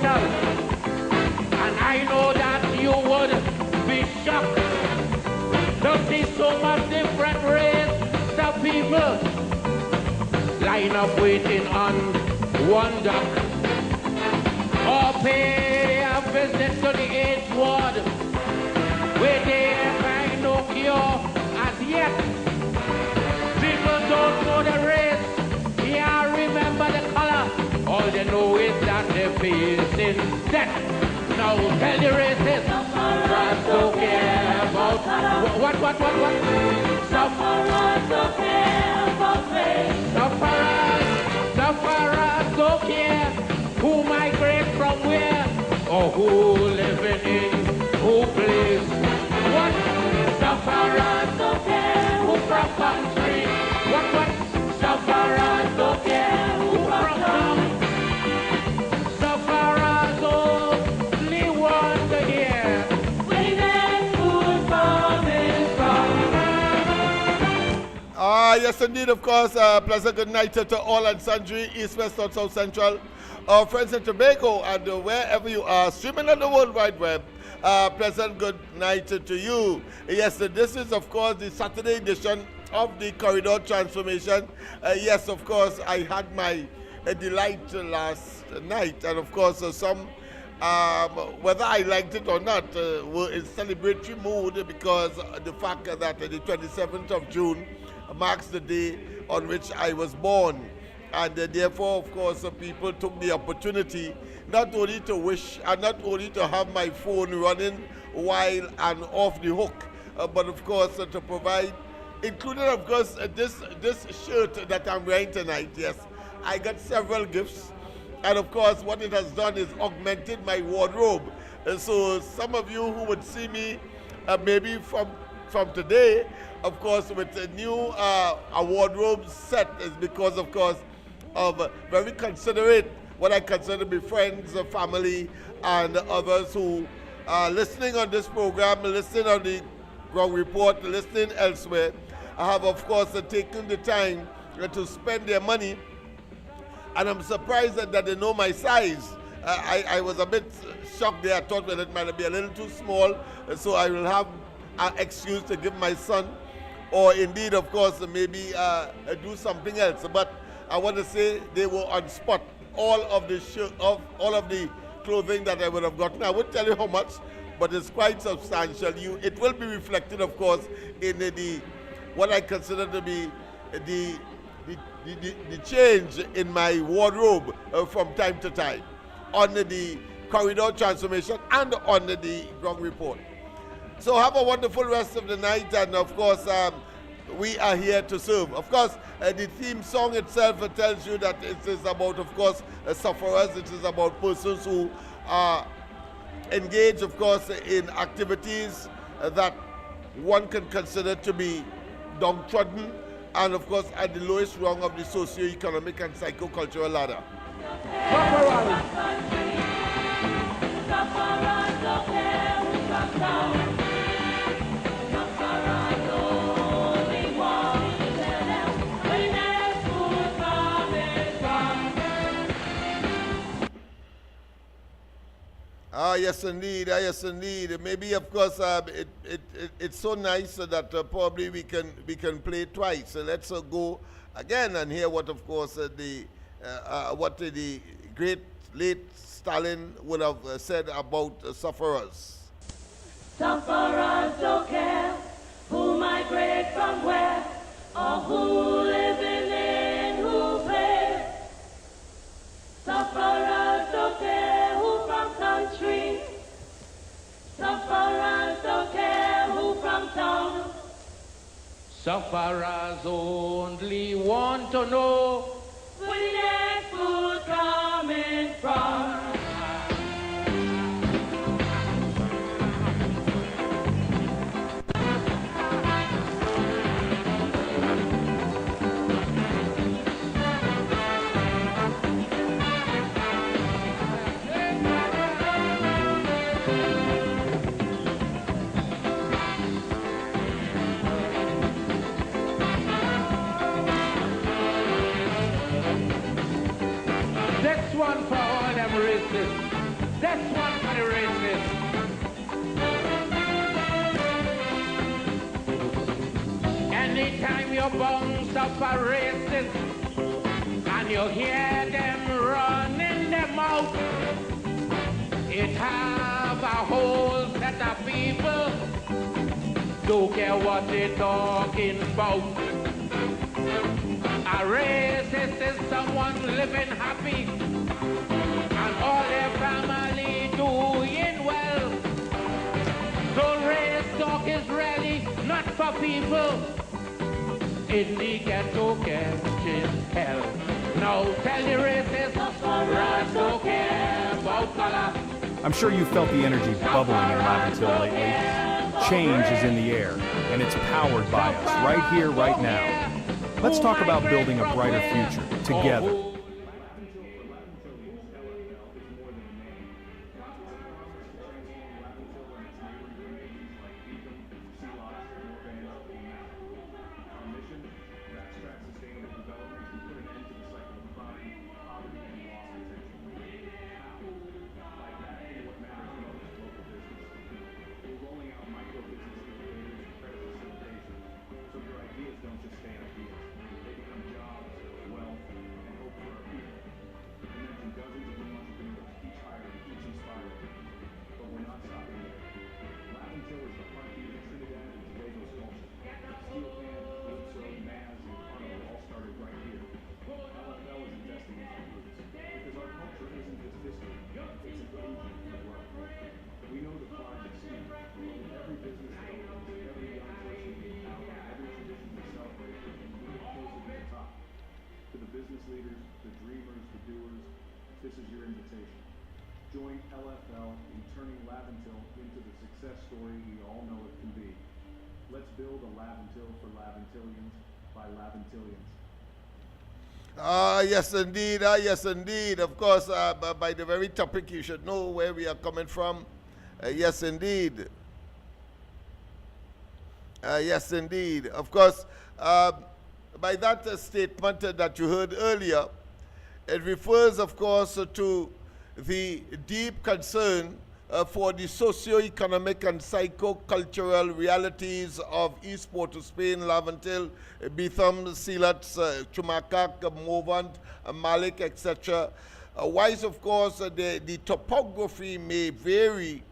metal. And I know that you would be shocked to see so much different race of people line up waiting on one dock, or pay a visit to the 8th ward, where they find no cure as yet. People don't know the race, yeah, remember the color. All they know is that they're facing death. Now tell the racists, sufferers don't care about what? Sufferers don't care about race. Sufferers don't care who migrate from where or who living in who place. What? Sufferers don't care who from country. What? Sufferers don't care who from town. Sufferers only want to hear where their food coming from. Yes, indeed, of course. Pleasant good night to all and sundry, East, West, North, South, Central. Our friends in Tobago and wherever you are, streaming on the World Wide Web. Pleasant good night to you. Yes, this is, of course, the Saturday edition of the Corridor Transformation. Yes, of course, I had my delight last night, and of course, some, whether I liked it or not, were in celebratory mood because the fact that the 27th of June marks the day on which I was born. And therefore, of course, people took the opportunity not only to wish and not only to have my phone running while and off the hook, but of course to provide, including of course this shirt that I'm wearing tonight. Yes, I got several gifts, and of course what it has done is augmented my wardrobe. And so some of you who would see me maybe from today, of course, with a new wardrobe set is because, of course, of very considerate, what I consider to be friends, family, and others who are listening on this program, listening on the ground report, listening elsewhere. I have, of course, taken the time to spend their money, and I'm surprised that they know my size. I was a bit shocked there. I thought that it might be a little too small, so I will have an excuse to give my son, or indeed, of course, maybe do something else. But I want to say they were on spot. All of the clothing that I would have gotten, I won't tell you how much, but it's quite substantial. It will be reflected, of course, in what I consider to be the change in my wardrobe from time to time on the Corridor Transformation and on the ground report. So have a wonderful rest of the night, and of course, we are here to serve. Of course, the theme song itself tells you that it is about, of course, sufferers. It is about persons who are engaged, of course, in activities that one can consider to be downtrodden and, of course, at the lowest rung of the socio-economic and psycho-cultural ladder. Yes, indeed. Yes, indeed. Maybe, of course, it's so nice that probably we can play twice. So let's go again and hear what, of course, what the great late Stalin would have said about sufferers. Sufferers don't care who migrate from where or who living in who place. Sufferers don't care who from country. Sufferers don't care who from town. Sufferers only want to know where the next food coming from. This one for the racist. Anytime you bounce up a racist and you hear them running them out, it have a whole set of people don't care what they're talking about. A racist is someone living happy and all their family doing well. So race talk is really not for people in the ghetto catching hell. Now tell the racists, race don't care about color. I'm sure you felt the energy bubbling in Laventille lately. Change is in the air, and it's powered by us, right here, right now. Let's talk about building a brighter future, together. This is your invitation. Join LFL in turning Laventille into the success story we all know it can be. Let's build a Laventille for Laventillians by Laventillians. Yes, indeed. Yes, indeed. Of course, by the very topic, you should know where we are coming from. Yes, indeed. Yes, indeed. Of course, by that statement that you heard earlier, it refers, of course, to the deep concern for the socio-economic and psycho-cultural realities of East Port of Spain, Laventille, Beetham, Sealats, Chumakak, Movant, Malik, etc. Whilst, of course, the topography may vary,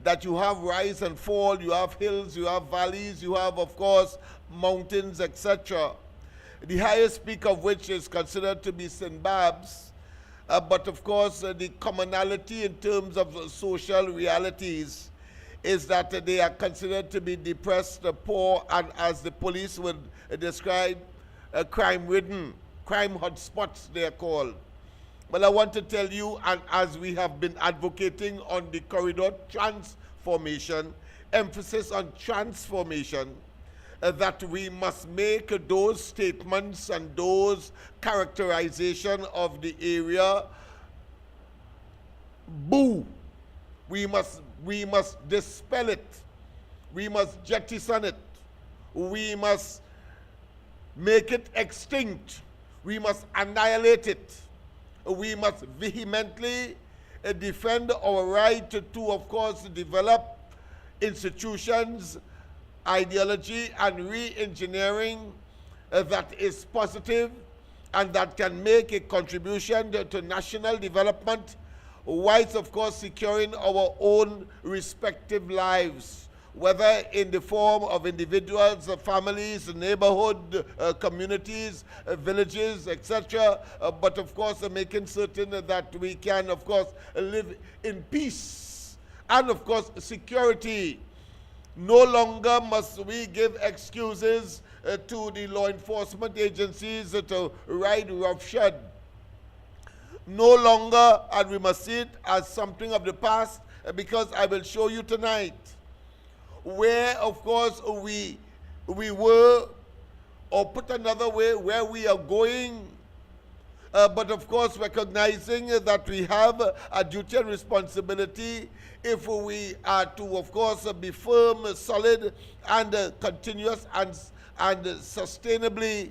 that you have rise and fall, you have hills, you have valleys, you have, of course, mountains, etc. The highest peak of which is considered to be St. Babs, but of course the commonality in terms of social realities is that they are considered to be depressed, poor, and as the police would describe, crime-ridden, crime hotspots they are called. But I want to tell you, and as we have been advocating on the corridor transformation, emphasis on transformation, that we must make those statements and those characterization of the area boo. We must dispel it. We must jettison it. We must make it extinct. We must annihilate it. We must vehemently defend our right to, of course, develop institutions, ideology, and re-engineering that is positive and that can make a contribution to national development, whilst, of course, securing our own respective lives, whether in the form of individuals, families, neighborhood, communities, villages, etc., but of course making certain that we can, of course, live in peace and, of course, security. No longer must we give excuses to the law enforcement agencies to ride roughshod. No longer, and we must see it as something of the past, because I will show you tonight where, of course, we were, or put another way, where we are going, but of course recognizing that we have a duty and responsibility if we are to, of course, be firm, solid, and continuous and sustainably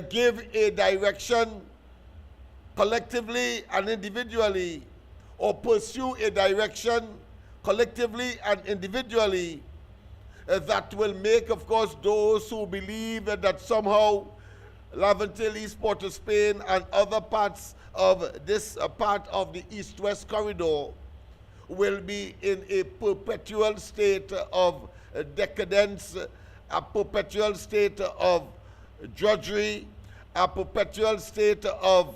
give a direction collectively and individually, or pursue a direction collectively and individually that will make, of course, those who believe that somehow Laventille, East Port of Spain, and other parts of this part of the East-West corridor will be in a perpetual state of decadence, a perpetual state of drudgery, a perpetual state of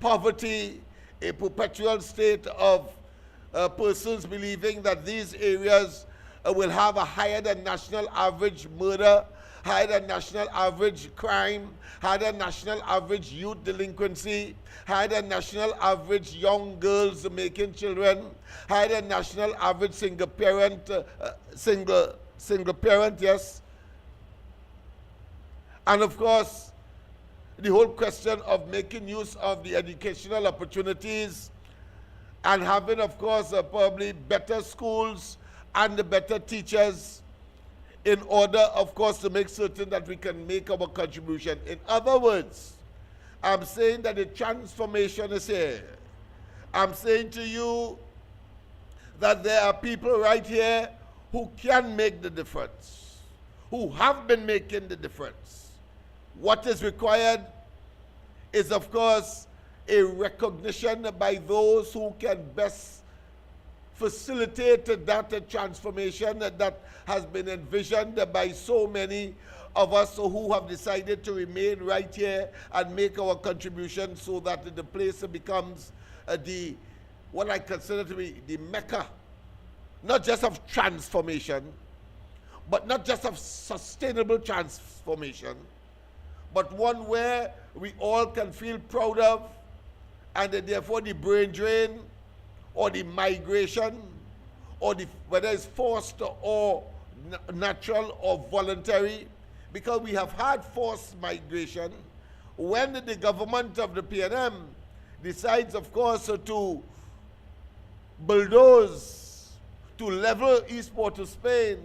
poverty, a perpetual state of persons believing that these areas will have a higher than national average murder, higher than national average crime, higher than national average youth delinquency, higher than national average young girls making children, higher than national average single parent, yes. And of course, the whole question of making use of the educational opportunities and having, of course, probably better schools and better teachers in order, of course, to make certain that we can make our contribution. In other words, I'm saying that the transformation is here. I'm saying to you that there are people right here who can make the difference, who have been making the difference. What is required is, of course, a recognition by those who can best facilitate that transformation that has been envisioned by so many of us who have decided to remain right here and make our contribution so that the place becomes what I consider to be the mecca, not just of transformation, but not just of sustainable transformation, but one where we all can feel proud of, and therefore the brain drain or the migration, or whether it's forced or natural or voluntary, because we have had forced migration. When the government of the PNM decides, of course, to bulldoze, to level East Port of Spain,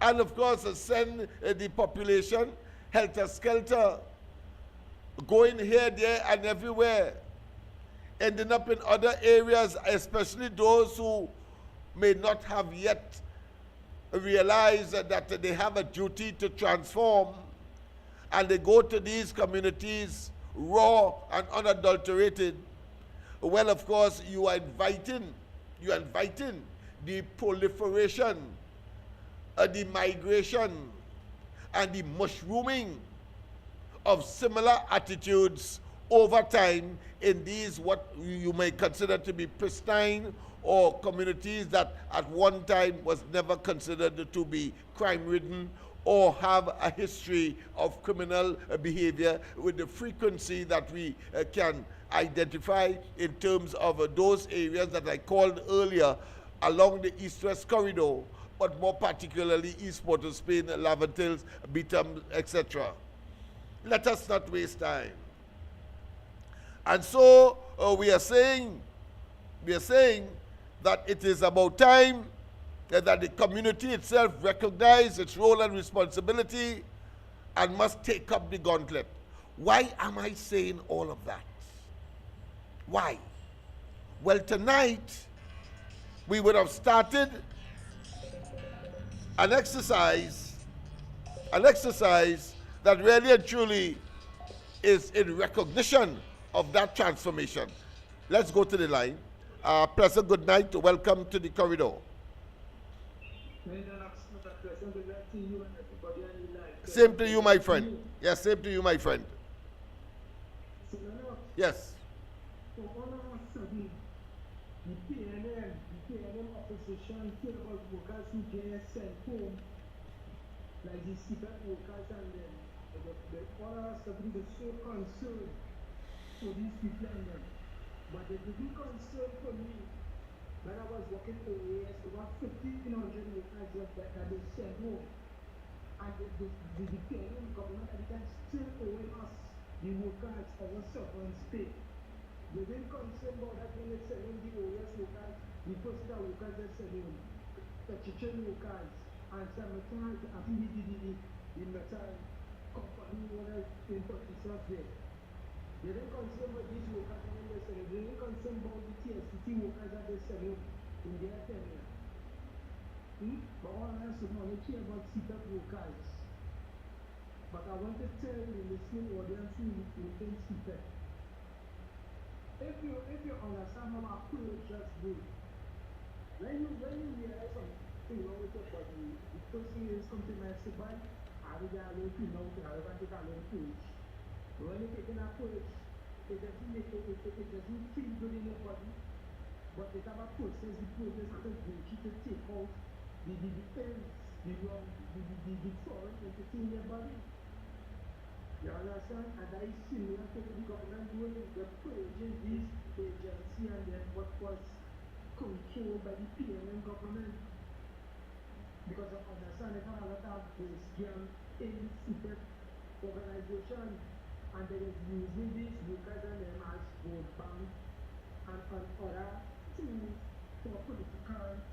and of course send the population helter-skelter, going here, there, and everywhere, ending up in other areas, especially those who may not have yet realized that they have a duty to transform, and they go to these communities raw and unadulterated. Well, of course, you are inviting the proliferation, the migration, and the mushrooming of similar attitudes over time in these what you may consider to be pristine or communities that at one time was never considered to be crime-ridden or have a history of criminal behavior with the frequency that we can identify in terms of those areas that I called earlier along the East-West corridor, but more particularly East Port of Spain, Laventilles, Beetham, etc. Let us not waste time. And so we are saying that it is about time that the community itself recognize its role and responsibility and must take up the gauntlet. Why am I saying all of that? Why? Well, tonight we would have started an exercise that really and truly is in recognition of that transformation. Let's go to the line. Pleasant good night. Welcome to the corridor. Same to you, my friend. Yes, same to you, my friend. Yes. Like the CPEP workers and the others have been so concerned for these people and them. But the big concern for me, when I was working for OAS, about 1,500 workers that they sent home. And the PNM government can still owe us, the workers, our servants pay. They didn't concern about that when they sending the OAS workers, the postal workers they sending, the Chechen workers, and some metal, I think the metal company where in Pakistan there. They didn't concern about these workers in the Senate. They didn't concern about the TSCT workers at the Senate in their tenure. But all of us only care about CPEP workers. But I want to tell the listening audience who within CPEP. If you understand how our approach just goes, when you realize something wrong with your body, the first thing is compromised by having a low pin out, however, take a low approach. When you take an approach, it doesn't feel good in your body, but it have a process, the process has to go to take out the ends, the foreign entity in your body. You understand? And that is similar to the government doing the purging these agency and then what was controlled by the PLM government. Because I understand they have a lot of those scam in secret organization and they is using these workers and them as vote bank and other tools for political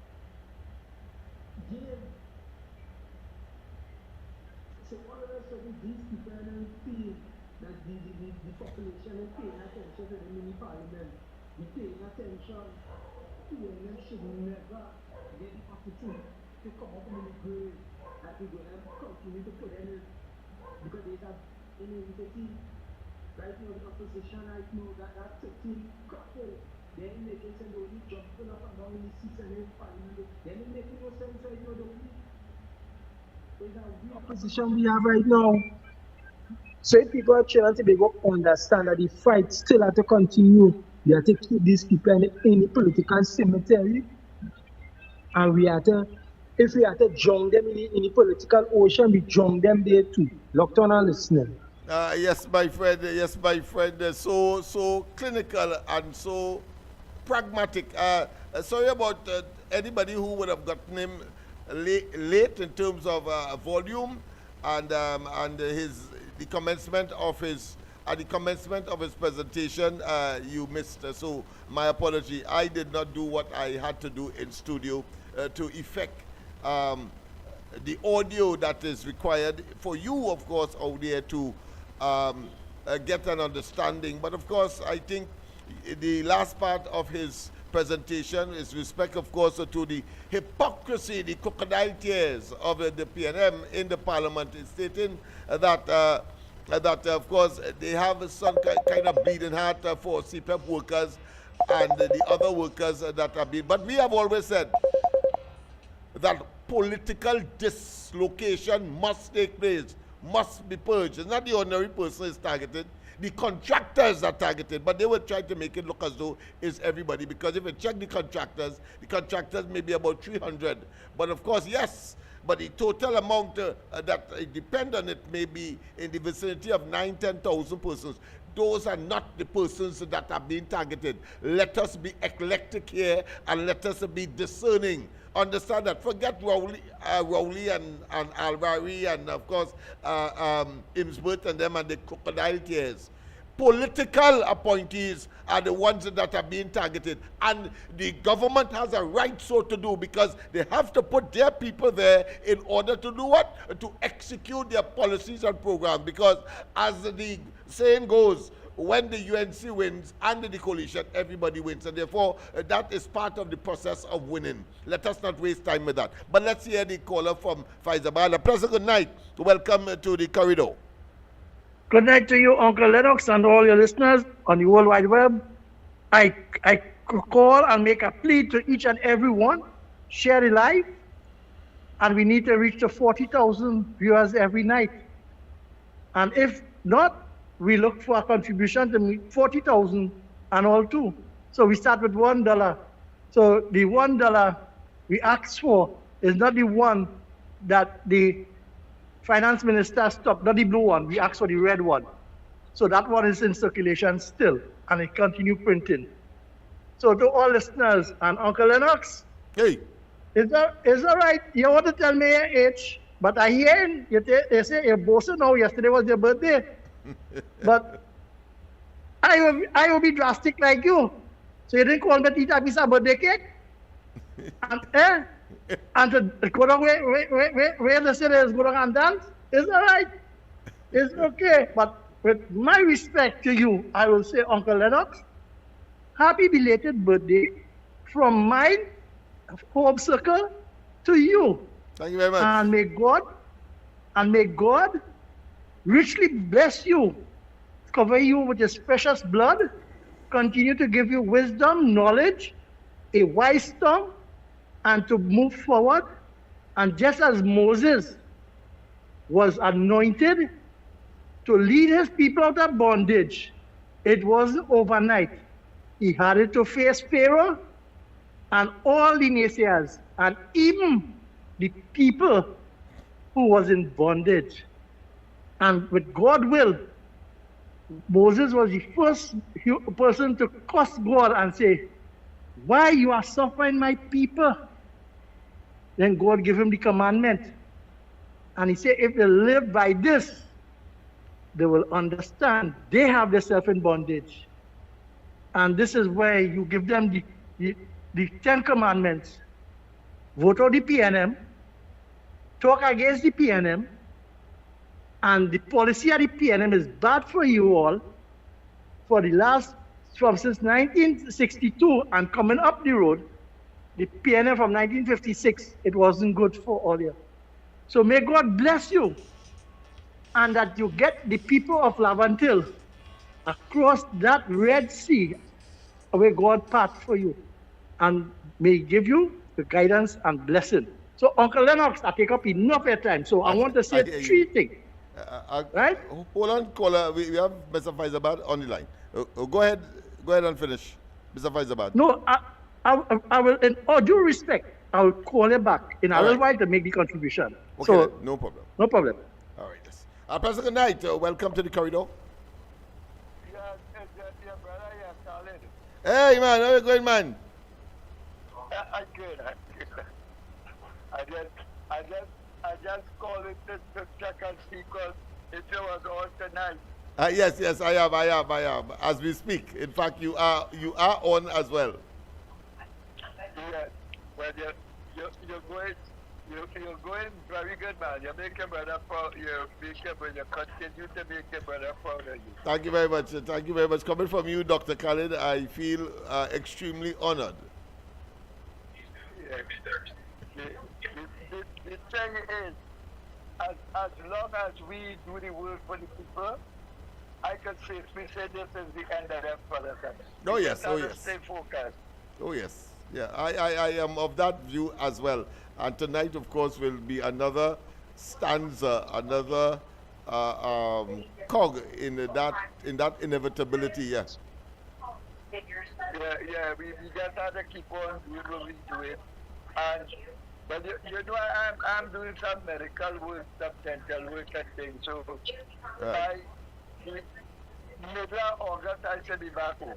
gain. So all of a sudden, these people don't feel that the population is paying attention to the mini parliament. They're paying attention to when they should never get the opportunity to come up in the grave that we're going to continue to put them in. Because they have an entity right now, the opposition right now, that 13 couple, they're making sense, they're only jumping up and down in the seats and in parliament. They're making no sense right now, don't we? Position we have right now. So if people are trying to be understand that the fight still has to continue, we have to keep these people in the political cemetery, and we have to, if we have to drown them in the political ocean, we drown them there too. Locked on and listening. Yes, my friend. Yes, my friend. So clinical and so pragmatic. Sorry about anybody who would have gotten him late in terms of volume and the commencement of his presentation. You missed, so my apology. I did not do what I had to do in studio to effect the audio that is required for you, of course, out there to get an understanding. But of course, I think the last part of his presentation is respect, of course, to the hypocrisy, the crocodile tears of the PNM in the parliament, is stating that, of course, they have some kind of bleeding heart for CPEP workers and the other workers that have been. But we have always said that political dislocation must take place, must be purged. It's not the ordinary person is targeted. The contractors are targeted, but they will try to make it look as though it's everybody, because if you check the contractors may be about 300. But of course, yes, but the total amount that depend on it may be in the vicinity of 10,000 persons. Those are not the persons that are being targeted. Let us be eclectic here and let us be discerning. Understand that. Forget Rowley and Alvari and, of course, Imsworth and them and the crocodile tears. Political appointees are the ones that are being targeted. And the government has a right so to do, because they have to put their people there in order to do what? To execute their policies and programs. Because as the saying goes, when the UNC wins and the coalition, everybody wins. And therefore, that is part of the process of winning. Let us not waste time with that. But let's hear the caller from Faizabad. President, good night. Welcome to the corridor. Good night to you, Uncle Lennox, and all your listeners on the World Wide Web. I call and make a plea to each and every one. Share the live. And we need to reach the 40,000 viewers every night. And if not, we look for a contribution to meet 40,000 and all too. So we start with $1. So the $1 we ask for is not the one that the finance minister stopped, not the blue one. We ask for the red one. So that one is in circulation still, and it continue printing. So to all listeners and Uncle Lennox, hey, is that right? You want to tell me your age, but I hear you say you're bossing now. Yesterday was your birthday. But I will be drastic like you. So you didn't call me to eat a piece of birthday cake? And to go down where the city is, go down and dance? Is that right? It's okay. But with my respect to you, I will say, Uncle Lennox, happy belated birthday from my home circle to you. Thank you very much. And may God richly bless you, cover you with his precious blood, continue to give you wisdom, knowledge, a wise tongue, and to move forward. And just as Moses was anointed to lead his people out of bondage, it wasn't overnight. He had it to face Pharaoh and all the naysayers, and even the people who was in bondage. And with God's will, Moses was the first person to curse God and say, why you are suffering my people? Then God gave him the commandment. And he said, if they live by this, they will understand they have themselves in bondage. And this is where you give them the 10 commandments. Vote out the PNM, talk against the PNM, and the policy of the PNM is bad for you all for the last, since 1962 and coming up the road, the PNM from 1956, it wasn't good for all you. So may God bless you, and that you get the people of Laventille across that Red Sea where God path for you, and may give you the guidance and blessing. So Uncle Lennox, I take up enough of your time, so I want to say three things. Right? Hold on, caller. We have Mr. Faizabad on the line. Go ahead and finish, Mr. Faizabad. No, I will, in all due respect, I will call you back in a little while to make the contribution. Okay, so, no problem. No problem. All right, yes. President, good night. Welcome to the corridor. Stalin. Hey, man, how you going, man? I'm good. I just called it to check and see because it was all tonight. Yes, I am. As we speak. In fact, you are on as well. Yes. Well, you're going very good, man. You're making brother proud. You continue to make your brother proud of you. Thank you very much. Thank you very much. Coming from you, Dr. Khalid, I feel extremely honored. Yes. The thing is, as long as we do the work for the people, I can safely say this is the end of them for the time. Oh yes. Stay focused. Oh yes. Yeah, I am of that view as well. And tonight, of course, will be another stanza, another cog in that inevitability. Yes. Yeah. We just have to keep on doing what we do it. But you know, I'm doing some medical work, some dental work and things. So by the middle of August, I should be back home.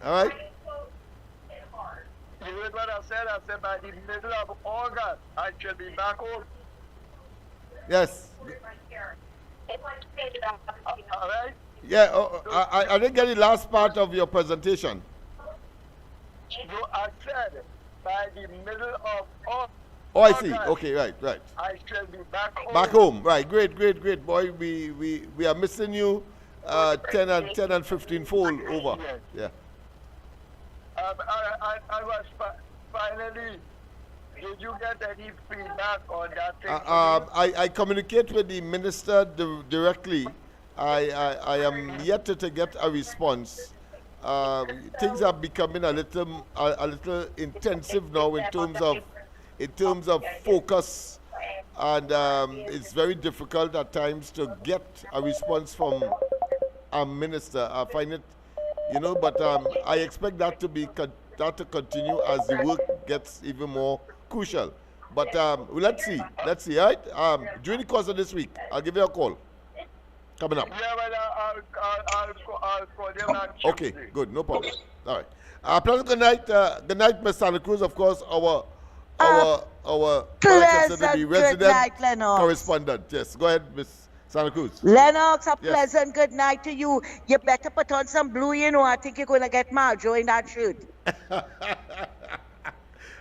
All right. You heard what I said? I said by the middle of August, I should be back home. Yes. All right? Yeah, I didn't get the last part of your presentation. No, I said by the middle of August. Oh, I see. Okay, right. I shall be back home. Back home, right. Great. Boy, we are missing you 10 and 15 fold over. Yes. Yeah. I was finally, did you get any feedback on that thing? I communicate with the minister directly. I am yet to get a response. Things are becoming a little intensive now in terms of focus, and it's very difficult at times to get a response from a minister. I find it, but I expect that to continue as the work gets even more crucial. But let's see, right? During the course of this week, I'll give you a call. Coming up. Yeah, well, I'll call you back. Okay, good, no problem. All right. Pleasant good night, Ms. Santa Cruz. Of course, our pleasant good night, Lennox. Correspondent. Yes, go ahead, Ms. Santa Cruz. Lennox, pleasant good night to you. You better put on some blue, I think you're going to get Marjo in that shirt.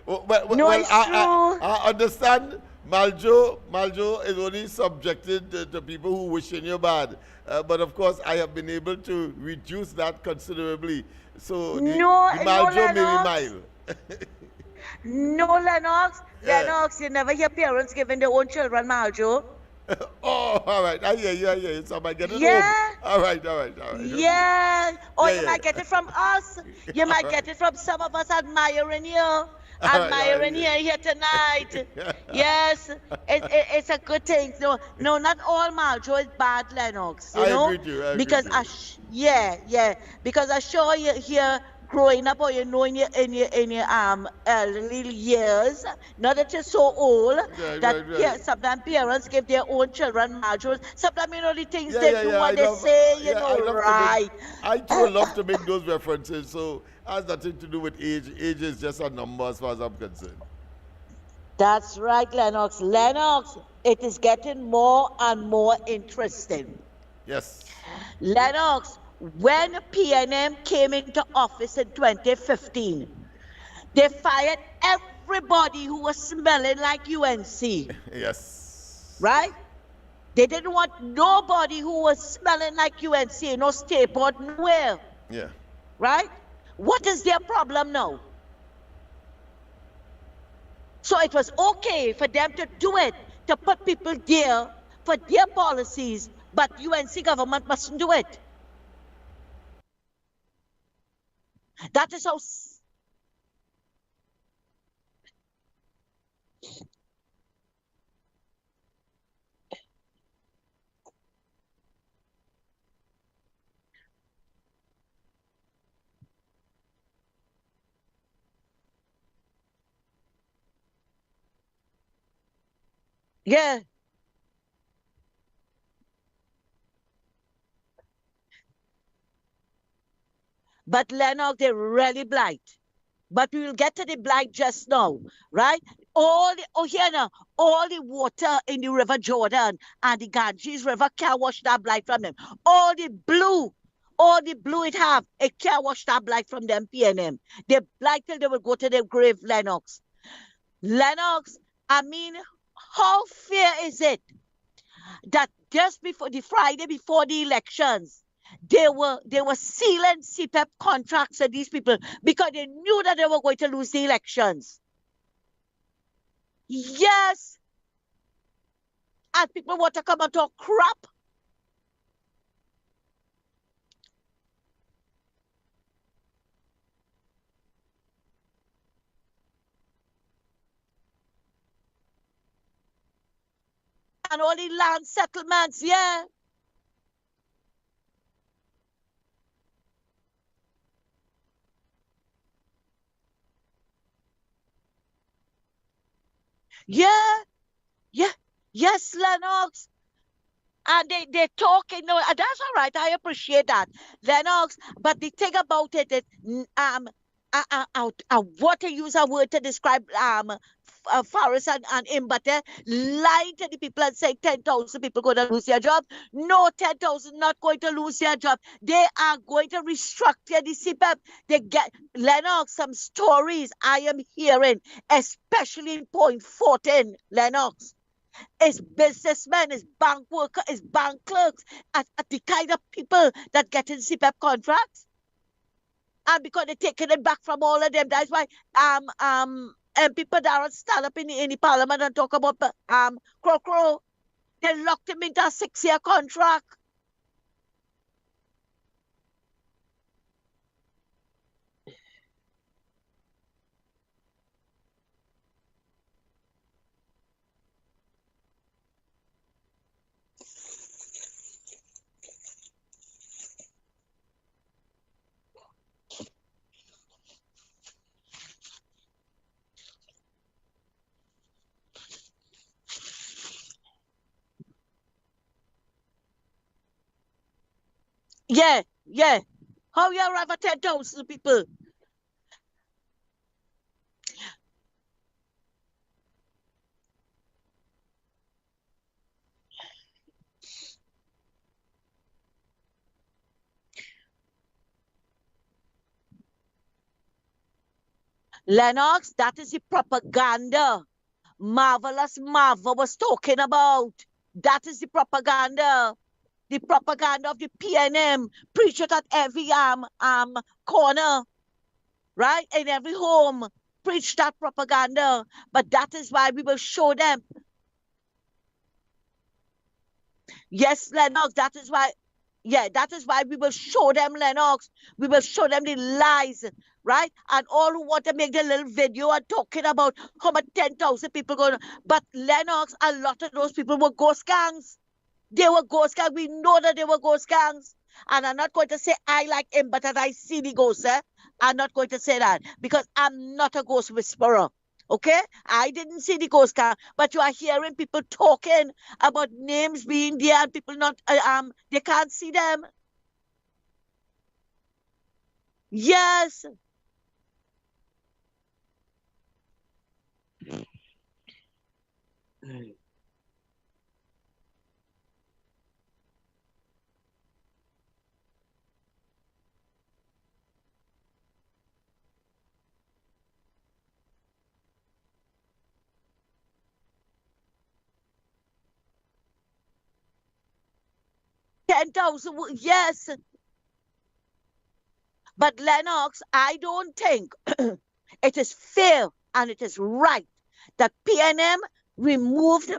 Well, it's true. I understand Maljo is only subjected to people who wish in you bad. But of course, I have been able to reduce that considerably. So the Maljo may be mild. No, Lennox. Yeah. Lennox, you never hear parents giving their own children Maljo. Oh, all right. I hear you. So I might get it Yeah. home. All right. Yeah. Or Yeah, you might get it from us. You might get it from some of us admiring you. Admiring you here tonight. Yes. It's a good thing. No, not all Maljo is bad, Lennox. You know? I agree with you. Because because I saw you here growing up, or in your early years. Not that you're so old. Right. Sometimes parents give their own children Maljo's. Sometimes the things Yeah, they yeah, do, yeah, what I they love- say, yeah, I love to right. I too love to make those references. So has nothing to do with age. Age is just a number as far as I'm concerned. That's right, Lennox. Lennox, it is getting more and more interesting. Yes. Lennox, when PNM came into office in 2015, they fired everybody who was smelling like UNC, Yes. right? They didn't want nobody who was smelling like UNC, no state board, nowhere, Yeah. right? What is their problem now? So it was okay for them to do it, to put people there for their policies, but UNC government mustn't do it. That is how. Yeah. But Lennox, they really blight. But we will get to the blight just now, right? All the water in the River Jordan and the Ganges River can't wash that blight from them. All the blue it have, it can't wash that blight from them, PNM. They blight till they will go to their grave, Lennox. Lennox, I mean, how fair is it that just before the Friday before the elections, they were sealing CPEP contracts to these people because they knew that they were going to lose the elections. Yes. And people want to come and talk crap. And all the land settlements, yeah. Yeah. Yes, Lennox. And they're talking, no, and that's all right. I appreciate that, Lennox. But the thing about it is, what to use a word to describe Faris and him, but lying to the people and saying 10,000 people going to lose their job. No, 10,000 not going to lose their job. They are going to restructure the CPEP. They get, Lennox, some stories I am hearing, especially in Point 14, Lennox. It's businessmen, it's bank workers, it's bank clerks, at the kind of people that get in CPEP contracts. And because they're taking it back from all of them, that's why people that stand up in the parliament and talk about Crow. They locked him into a 6-year contract. Yeah. How you arrive at 10,000 people? Lennox, that is the propaganda. Marvelous Marva was talking about. That is the propaganda. The propaganda of the PNM. Preach it at every corner, right? In every home. Preach that propaganda. But that is why we will show them. Yes, Lennox, that is why. Yeah, that is why we will show them, Lennox. We will show them the lies, right? And all who want to make the little video and talking about how much 10,000 people going to. But Lennox, a lot of those people were ghost gangs. They were ghost gangs. We know that they were ghost gangs. And I'm not going to say I like him, but that I see the ghost, I'm not going to say that because I'm not a ghost whisperer. Okay? I didn't see the ghost gang, but you are hearing people talking about names being there and people not, they can't see them. Yes. $10,000, yes. But Lennox, I don't think it is fair and it is right that PNM removed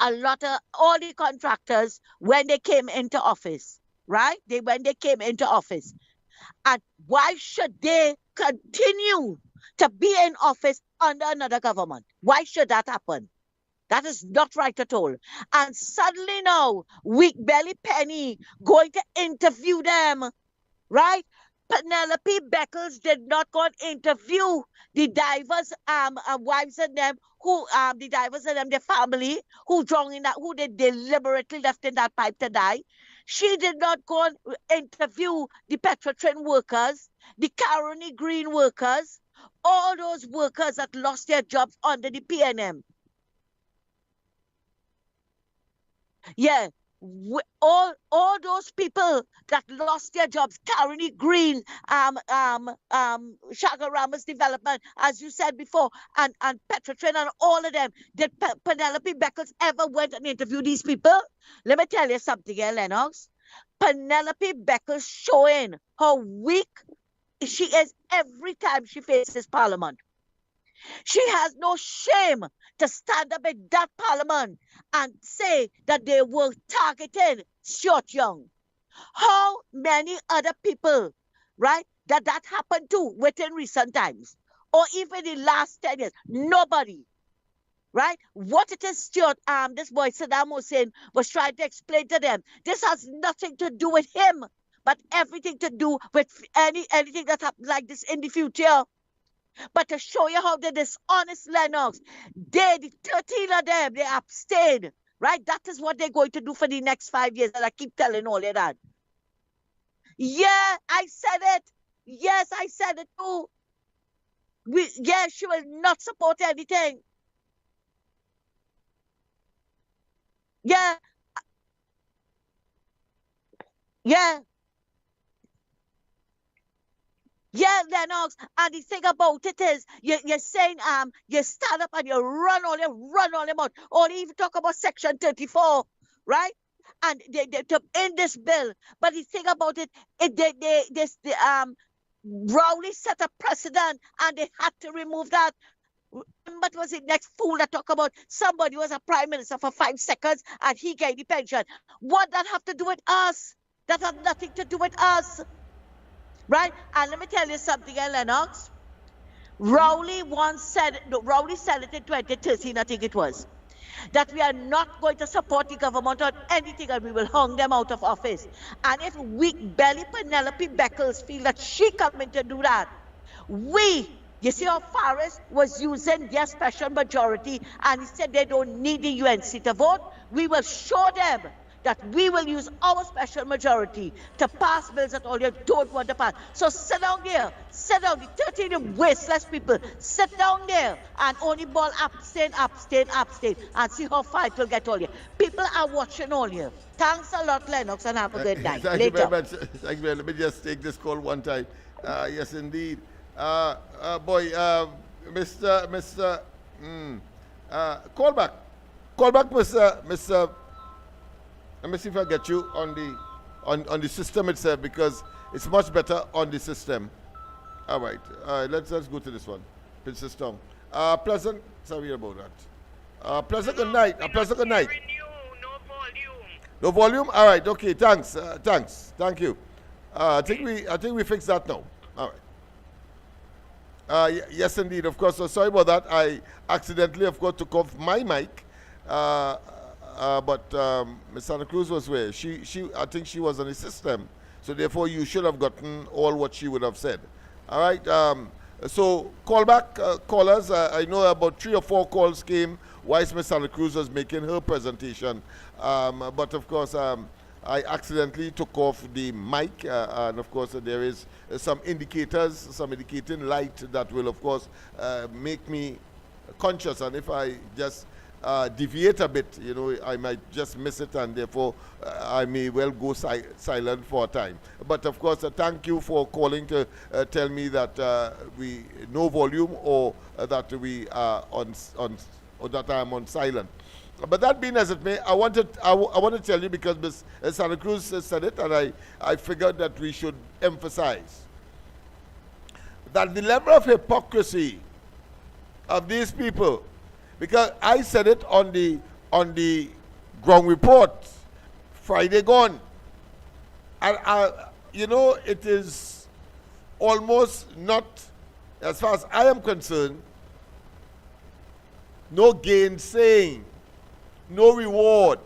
a lot of all the contractors when they came into office, right? When they came into office. And why should they continue to be in office under another government? Why should that happen? That is not right at all. And suddenly now, Weak Belly Penny going to interview them, right? Penelope Beckles did not go and interview the divers, wives and them, who the divers and them, their family, who drowned in that, who they deliberately left in that pipe to die. She did not go and interview the Petrotrin workers, the Caroni Green workers, all those workers that lost their jobs under the PNM. Yeah, all those people that lost their jobs, Caroni Green, Shagarama's development, as you said before, and Petrotrin and all of them. Did Penelope Beckles ever went and interviewed these people? Let me tell you something here, Lennox. Penelope Beckles showing how weak she is every time she faces Parliament. She has no shame to stand up in that Parliament and say that they were targeting Stuart Young. How many other people, right, that happened to within recent times or even in the last 10 years? Nobody, right? What it is Stuart, this boy Saddam Hussein was trying to explain to them, this has nothing to do with him, but everything to do with anything that happens like this in the future. But to show you how the dishonest Lennox, the 13 of them, they abstained, right? That is what they're going to do for the next 5 years, and I keep telling all of that. Yeah, I said it. Yes, I said it too. She will not support anything. Yeah. Yeah. Yeah, Lennox, and the thing about it is, you're saying, you stand up and you run all them out, or even talk about Section 34, right? And they to end this bill. But the thing about it, Rowley set a precedent, and they had to remove that. But was it next fool that talk about somebody was a prime minister for 5 seconds and he gave the pension? What that have to do with us? That has nothing to do with us. Right? And let me tell you something, Lennox. Rowley said it in 2013, I think it was, that we are not going to support the government on anything and we will hang them out of office. And if weak belly Penelope Beckles feel that she coming to do that, you see how Forrest was using their special majority and he said they don't need the UNC to vote? We will show them that we will use our special majority to pass bills that all you don't want to pass. So sit down there, the 13 wasteless people, sit down there and only ball abstain, and see how far it will get all you. People are watching all you. Thanks a lot, Lennox, and have a good night. Thank you very much. Thank you very much. Let me just take this call one time. Yes, indeed. Mr. Call back. Call back, Mr. Let me see if I get you on the system itself, because it's much better on the system. All right. Let's go to this one. Princess Tong. Pleasant. Sorry about that. Pleasant good night. Pleasant good night. No volume. No volume. All right. Okay. Thanks. Thanks. Thank you. I think we fixed that now. All right. Yes, indeed. Of course. So sorry about that. I accidentally, of course, took off my mic. But Ms. Santa Cruz was where? I think she was on the system. So therefore, you should have gotten all what she would have said. All right. So call back, callers. I know about 3 or 4 calls came whilst Ms. Santa Cruz was making her presentation. But of course, I accidentally took off the mic. And of course, there is some indicators, some indicating light that will, of course, make me conscious. And if I just deviate a bit, you know, I might just miss it, and therefore I may well go silent for a time. But of course, thank you for calling to tell me that we no volume, or that we are or that I am on silent. But that being as it may, I want to tell you, because Ms. Santa Cruz said it, and I figured that we should emphasize that the level of hypocrisy of these people, because I said it on the ground report Friday gone, and you know, it is almost not, as far as I am concerned, no gainsaying, no reward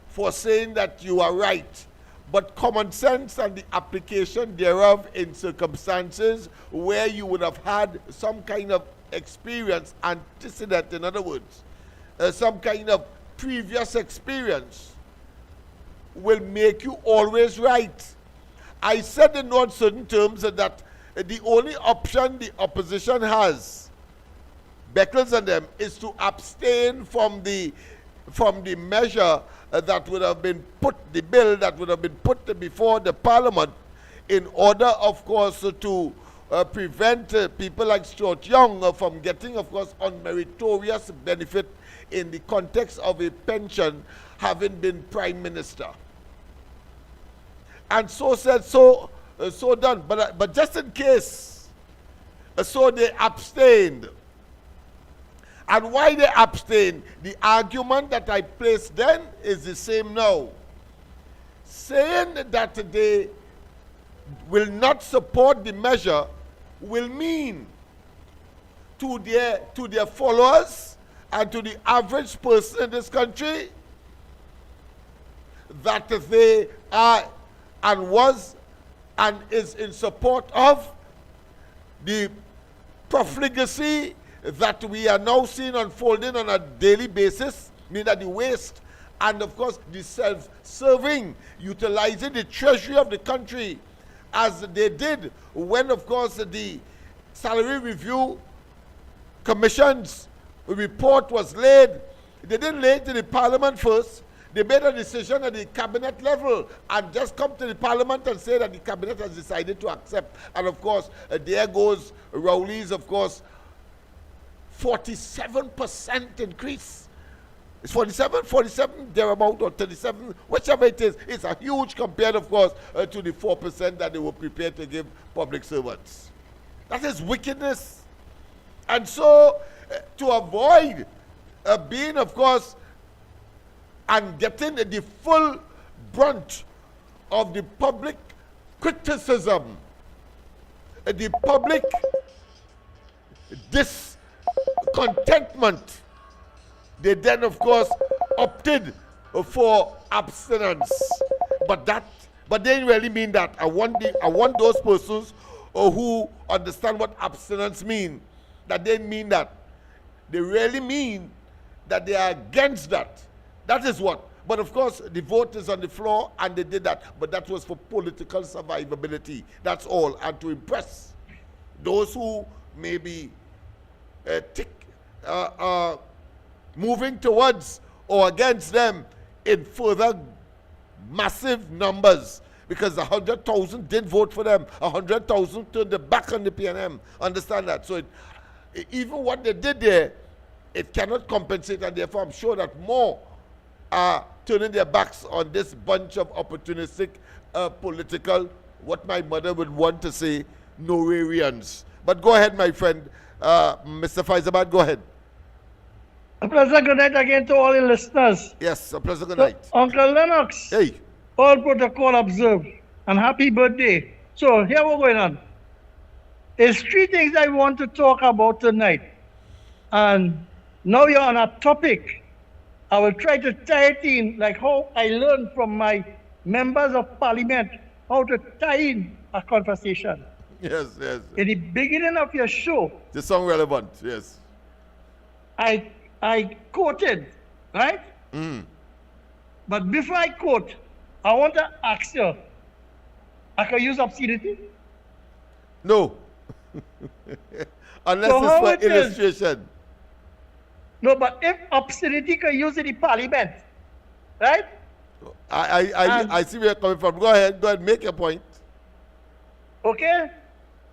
for saying that you are right, but common sense and the application thereof in circumstances where you would have had some kind of experience, antecedent, in other words, some kind of previous experience, will make you always right. I said in no uncertain terms that the only option the opposition has, Beckles and them, is to abstain from the measure that would have been put, the bill that would have been put before the Parliament, in order, of course, to prevent people like Stuart Young from getting, of course, unmeritorious benefit in the context of a pension, having been Prime Minister. And so said, so done. But just in case, so they abstained. And why they abstained, the argument that I placed then is the same now. Saying that they will not support the measure will mean to their followers and to the average person in this country that they are and was and is in support of the profligacy that we are now seeing unfolding on a daily basis, meaning that the waste and, of course, the self-serving, utilizing the treasury of the country as they did when, of course, the Salary Review Commission's report was laid. They didn't lay it to the Parliament first. They made a decision at the cabinet level and just come to the Parliament and say that the cabinet has decided to accept. And, of course, there goes Rowley's, of course, 47% increase. It's 47, thereabout, or 37, whichever it is. It's a huge compared, of course, to the 4% that they were prepared to give public servants. That is wickedness. And so, to avoid being, of course, and getting the full brunt of the public criticism, the public discontentment, they then, of course, opted for abstinence. But they didn't really mean that. I want those persons who understand what abstinence mean, that they mean that. They really mean that they are against that. That is what. But of course, the vote is on the floor, and they did that. But that was for political survivability. That's all. And to impress those who may be moving towards or against them in further massive numbers. Because 100,000 did vote for them. 100,000 turned their back on the PNM. Understand that? So even what they did there it cannot compensate, and therefore I'm sure that more are turning their backs on this bunch of opportunistic political, what my mother would want to say, Norarians. But go ahead, my friend, Mr. Faizabad, go ahead. A pleasant good night again to all your listeners. Yes, a pleasant good night. Uncle Lennox, Hey. all protocol observed, and happy birthday. So here we're going on. There's three things I want to talk about tonight. And now you're on a topic. I will try to tie it in like how I learned from my members of parliament how to tie in a conversation. Yes, yes. In the beginning of your show, The song relevant, yes. I quoted, right? But before I quote, I want to ask you, I can use obscenity? No. Unless So it's how for it is? illustration. No, but if obscenity can use in the parliament, right? I see where you're coming from. Go ahead, make your point. Okay?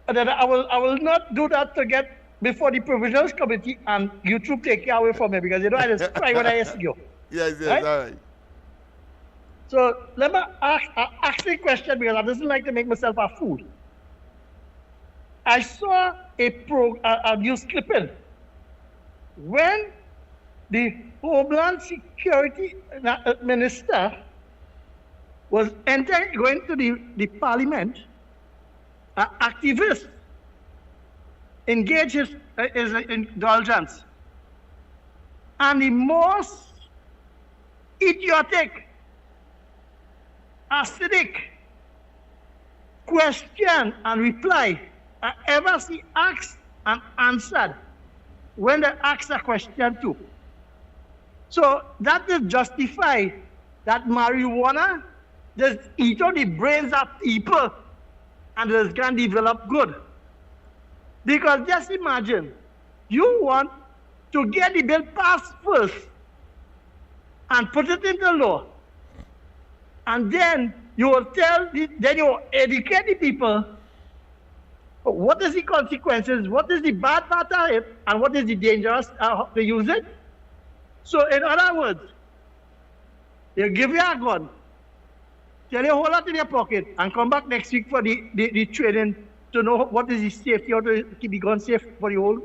And then I will not do that to get before the provisionals committee and you two take it away from me because you know I just cry when I ask you. Yes, Right? all right. So let me ask a question because I doesn't like to make myself a fool. I saw a news clipping when the Homeland Security Minister was going to the parliament. Activists engage his indulgence. And the most idiotic, acidic question and reply I ever see asked and answered when they ask a question too. So that is justify that marijuana just eat on the brains of people and it can develop good. Because just imagine, you want to get the bill passed first and put it into law. And then you will then you will educate the people what is the consequences, what is the bad part of it, and what is the dangerous to use it. So in other words, you give you a gun, tell you hold it in your pocket, and come back next week for the training to know what is the safety, how to keep the gun safe for the whole.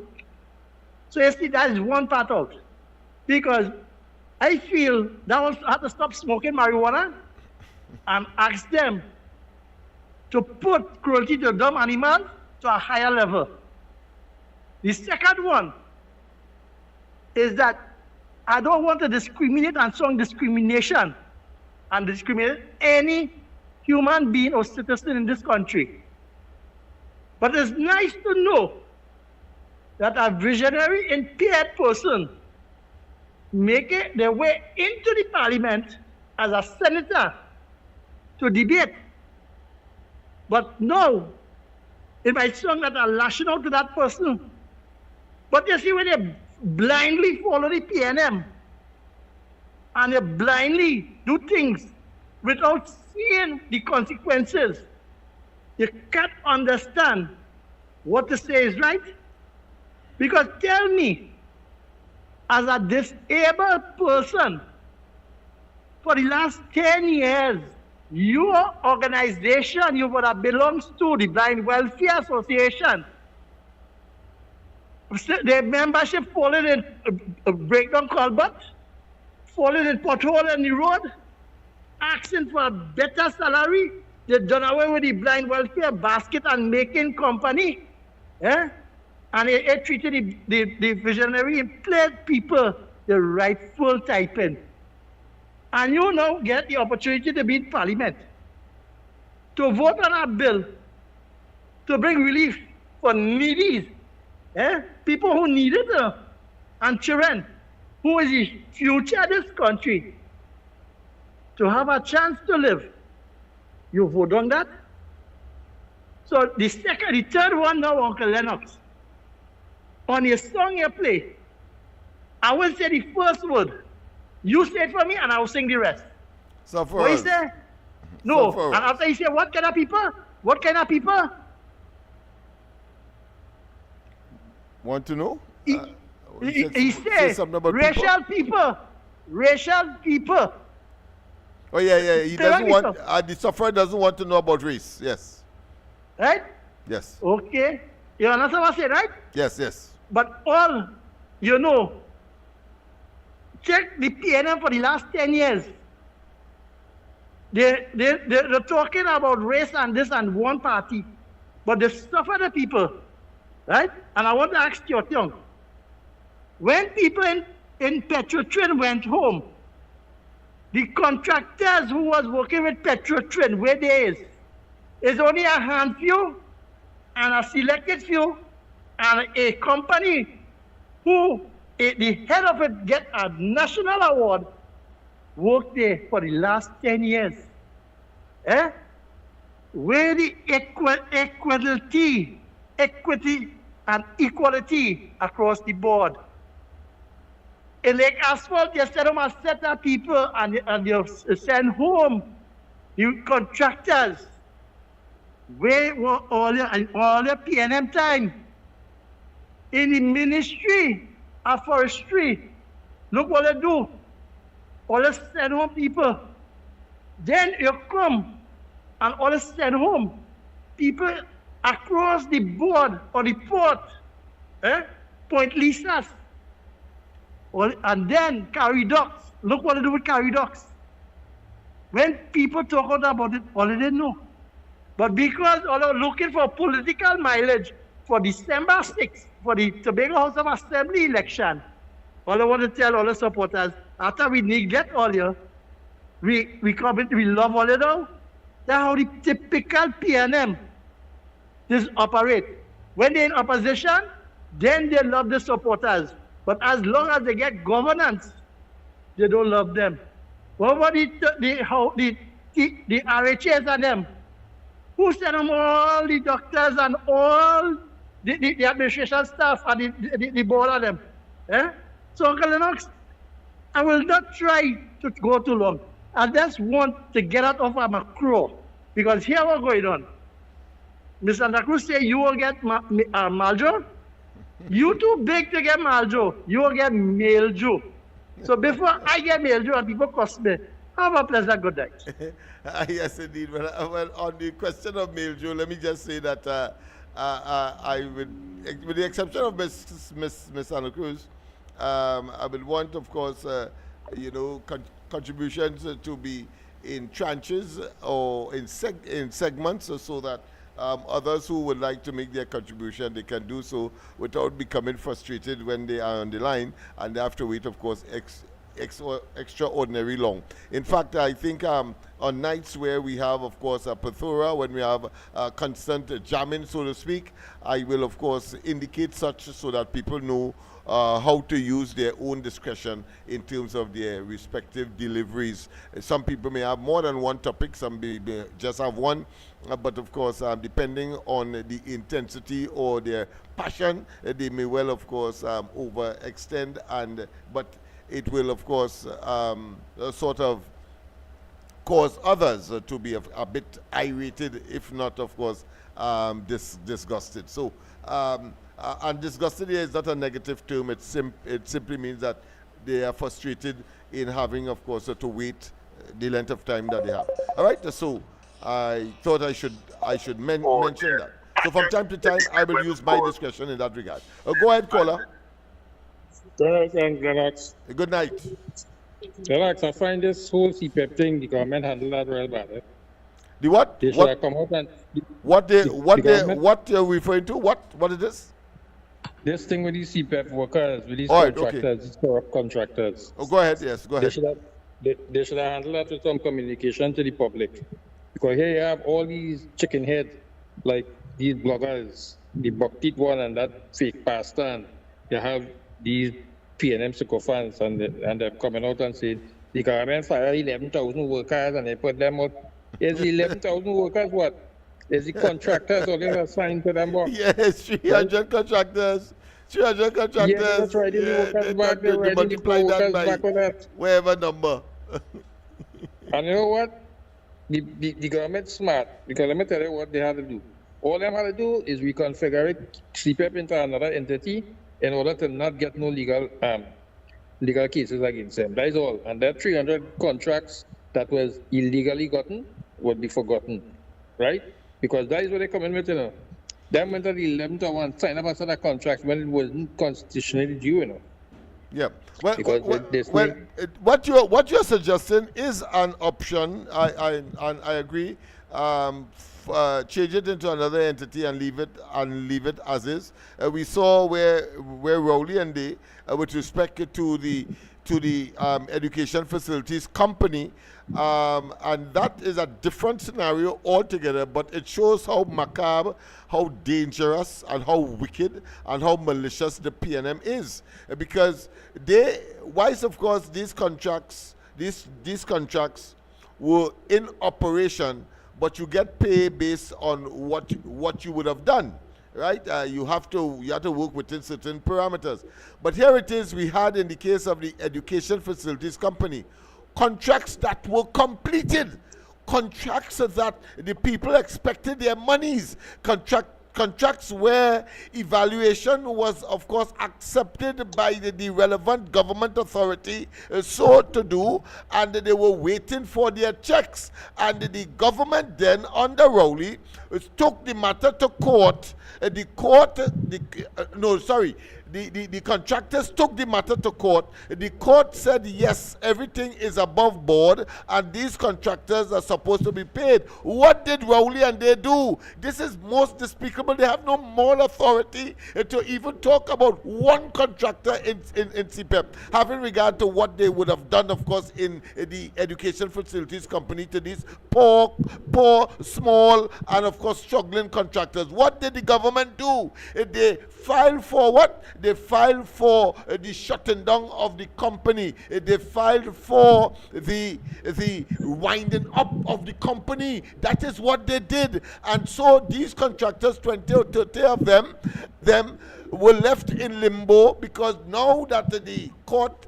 So you see, that is one part out. Because I feel that was have to stop smoking marijuana and ask them to put cruelty to dumb animals to a higher level. The second one is that I don't want to discriminate and strong discrimination and discriminate any human being or citizen in this country. But it's nice to know that a visionary impaired person make it their way into the parliament as a senator to debate. But no, it might sound that I'm lashing out to that person. But you see, when they blindly follow the PNM and they blindly do things without seeing the consequences, you can't understand what to say is right. Because tell me, as a disabled person, for the last 10 years, your organization you would have belongs to, the Blind Welfare Association, their membership falling in a breakdown culvert, falling in pothole in the road, asking for a better salary. They done away with the blind welfare basket and making company. And they treated the visionary impaired people the rightful typing. And you now get the opportunity to be in parliament, to vote on a bill, to bring relief for needies, people who need it, and children, who is the future of this country, to have a chance to live. You vote on that? So the third one now, Uncle Lennox. On your song you play, I will say the first word. You say it for me and I will sing the rest. So for what us. is that? No. So and after you say, what kind of people? What kind of people? Want to know? He said something about racial people. Racial people. Oh yeah. He doesn't want the sufferer doesn't want to know about race. Yes. Right? Yes. Okay. You understand what I say, right? Yes. But all, check the PNM for the last 10 years. They're talking about race and this and one party, but they suffer the people, right? And I want to ask you, when people in Petrotrin went home, the contractors who was working with Petrotrin, where they is only a handful and a selected few, and a company who the head of it get a national award, worked there for the last 10 years. Where the equity and equality across the board. In Lake Asphalt, you send them a set of people and you send home the contractors. Where were all your PNM time? In the Ministry of Forestry, look what they do. All they send home people. Then you come and all they send home people across the board or the port, Point Lisas. And then carry docks. Look what they do with carry docks. When people talk about it, all they didn't know. But because all they're looking for political mileage for December 6th, for the Tobago House of Assembly election, all I want to tell all the supporters, after we neglect all you, we love all you now. That's how the typical PNM is operate. When they're in opposition, then they love the supporters. But as long as they get governance, they don't love them. What about the RHAs and them? Who sent them all the doctors and all the administration staff and the board of them? So, Uncle Lennox, I will not try to go too long. I just want to get out of my crow. Because here what's going on. Mr. Santa Cruz say you will get Maljo. You too big to get Maljo. You will get Maljo. So before I get Maljo and people cost me, have a pleasant good night. Yes, indeed. Well, on the question of Maljo, let me just say that I would, with the exception of Miss Santa Cruz, I would want, of course, contributions to be in tranches or in segments, so that others who would like to make their contribution, they can do so without becoming frustrated when they are on the line and they have to wait, of course, extraordinary long. In fact, I think on nights where we have, of course, a plethora, when we have constant jamming, so to speak, I will, of course, indicate such so that people know how to use their own discretion in terms of their respective deliveries. Some people may have more than one topic, some may just have one, but of course, depending on the intensity or their passion, they may well, of course, overextend, but it will, of course, sort of cause others to be a bit irritated, if not, of course, disgusted. So, and disgusted here is not a negative term. It simply means that they are frustrated in having, of course, to wait the length of time that they have. All right. So I thought I should mention that. So from time to time, I will use my discretion in that regard. Go ahead, caller. Lennox. Good night. Lennox, I find this whole CPEP thing, the government handled that well bad. The what? They should have come out and what you're referring to? What is this? This thing with these CPEP workers, with these contractors, these corrupt contractors. Oh, go ahead. Yes, go ahead. They should have handled that with some communication to the public. Because here you have all these chicken heads, like these bloggers, the buck-teeth one and that fake pastor, and you have these PNM sycophants, and they're coming out and saying, the government fired 11,000 workers and they put them out. Is the 11,000 workers what? Is the contractors all assigned to them what? Yes, 300 contractors. 300 contractors. Yeah, that's right. They multiply that by whatever number. And you know what? The government's smart, because let me tell you what they had to do. All they had to do is reconfigure it, CPEP into another entity, in order to not get no legal cases against them. That is all. And that 300 contracts that was illegally gotten would be forgotten, right? Because that is what they come in with, you know. They went at the 11th hour and signed up a set of contracts when it wasn't constitutionally due, you know. Yeah. Well, Because what you're suggesting is an option. I agree. Change it into another entity and leave it as is. We saw where Rowley and they, with respect to the education facilities company, and that is a different scenario altogether. But it shows how macabre, how dangerous, and how wicked and how malicious the PNM is, because whilst of course these contracts were in operation, but you get paid based on what you would have done, right? You have to work within certain parameters. But here it is, we had in the case of the education facilities company, contracts that were completed, contracts that the people expected their monies, contracts where evaluation was, of course, accepted by the relevant government authority so to do, and they were waiting for their checks. And the government then, under Rowley, took the matter to court. The contractors took the matter to court. The court said, yes, everything is above board, and these contractors are supposed to be paid. What did Rowley and they do? This is most despicable. They have no moral authority to even talk about one contractor in CPEP, having regard to what they would have done, of course, in the education facilities company to these poor, small, and of course, struggling contractors. What did the government do? They filed for what? They filed for the shutting down of the company. They filed for the winding up of the company. That is what they did. And so these contractors, 20 or 30 of them were left in limbo, because now that the court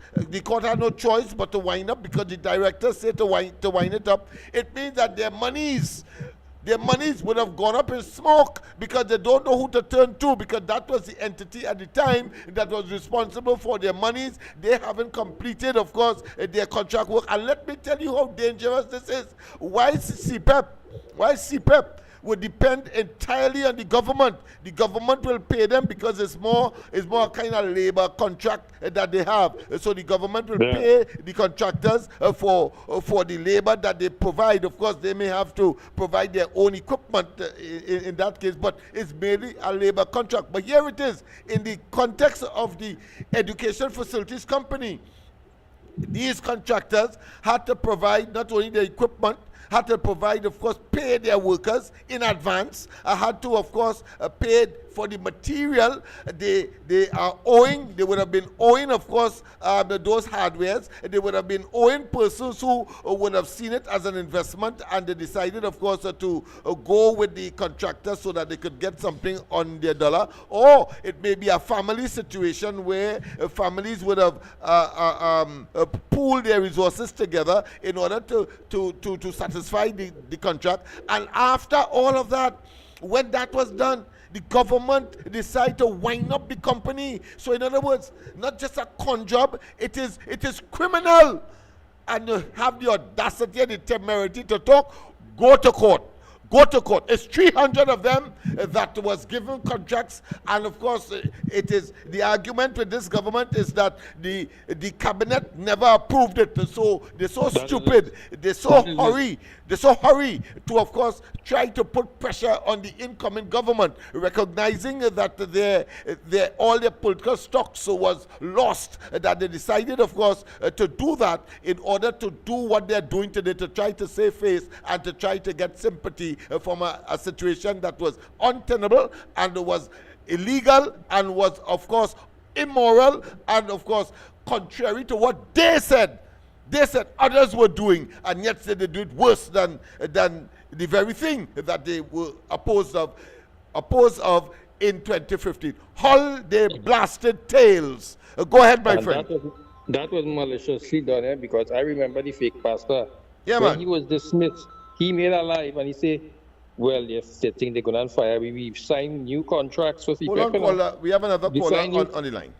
had no choice but to wind up, because the director said to wind it up. It means that their monies would have gone up in smoke, because they don't know who to turn to, because that was the entity at the time that was responsible for their monies. They haven't completed, of course, their contract work. And let me tell you how dangerous this is. Why CPEP would depend entirely on the government. The government will pay them because it's more a kind of labor contract that they have. So the government will pay the contractors for the labor that they provide. Of course, they may have to provide their own equipment in that case, but it's mainly a labor contract. But here it is, in the context of the education facilities company, these contractors had to provide not only the equipment, had to provide, of course, pay their workers in advance. Had to, of course, pay for the material they are owing. They would have been owing, of course, those hardwares. They would have been owing persons who would have seen it as an investment, and they decided, of course, to go with the contractor so that they could get something on their dollar. Or it may be a family situation where families would have pooled their resources together in order to satisfy the contract. And after all of that, when that was done, the government decided to wind up the company. So in other words, not just a con job, it is criminal. And you have the audacity and the temerity to talk, go to court. Go to court. It's 300 of them that was given contracts, and of course, it is the argument with this government is that the cabinet never approved it. So they're so stupid. They're so hurry to, of course, try to put pressure on the incoming government, recognizing that all their political stocks was lost. That they decided, of course, to do that in order to do what they're doing today, to try to save face and to try to get sympathy from a situation that was untenable and was illegal and was, of course, immoral and, of course, contrary to what they said. They said others were doing, and yet they did it worse than the very thing that they were opposed of in 2015. Hull, they blasted tails. Go ahead, my friend. That was maliciously done, because I remember the fake pastor. Yeah, when man. he was dismissed, he made a live and he said, Well, yes, they think they're going to fire me. We've signed new contracts with Hold on, CPEP. caller. We have another We caller signed you- on the line.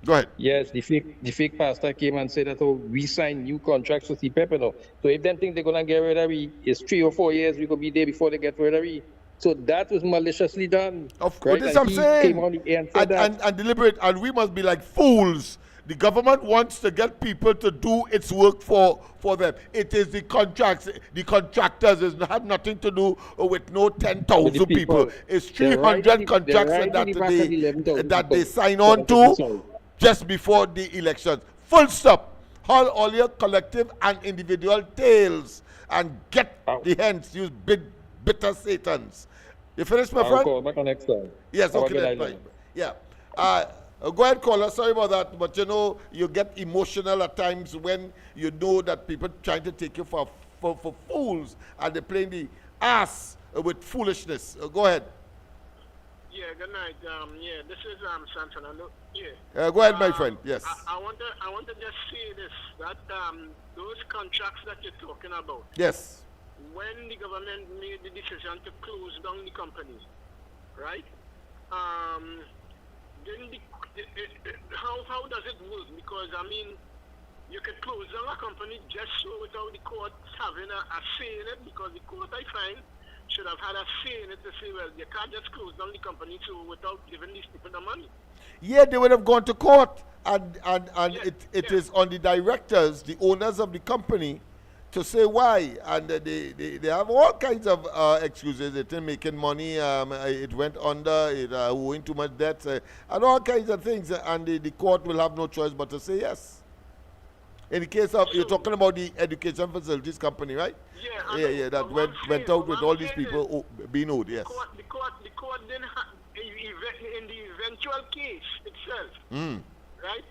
Go ahead. Yes, the fake pastor came and said that, oh, we signed new contracts with CPEP. So if they think they're going to get rid of me, it's 3 or 4 years we could be there before they get rid of me. So that was maliciously done. Of course, right? this And I'm he saying. came on the air and said that. And deliberate, and we must be like fools. The government wants to get people to do its work for them. It is the contracts, the contractors. It have nothing to do with no 10,000 people. It's 300 contracts that they sign on to just before the elections. Full stop. Haul all your collective and individual tails and get the hens, you bitter satans. You finished, my friend? I'll call back on next time. Yes, okay, that's fine. Yeah. Go ahead, caller. Sorry about that, but you know, you get emotional at times when you know that people trying to take you for fools and they're playing the ass with foolishness. Go ahead. Yeah, good night. Yeah, this is San Fernando. Yeah. Go ahead, my friend. Yes. I want to just say this, that those contracts that you're talking about. Yes. When the government made the decision to close down the company, right? Then how does it work? Because I mean, you can close down a company just so without the court having a say in it. Because the court, I find, should have had a say in it to say, well, you can't just close down the company so without giving these people the money. Yeah, they would have gone to court, and it is on the directors, the owners of the company, to say why. And they have all kinds of excuses. It ain't making money, it went under, it owing too much debt, and all kinds of things. And the court will have no choice but to say yes. In the case of, you're talking about the education facilities company, right? Yeah, that went out with all these people being owed, yes. The court didn't have, in the eventual case itself, right?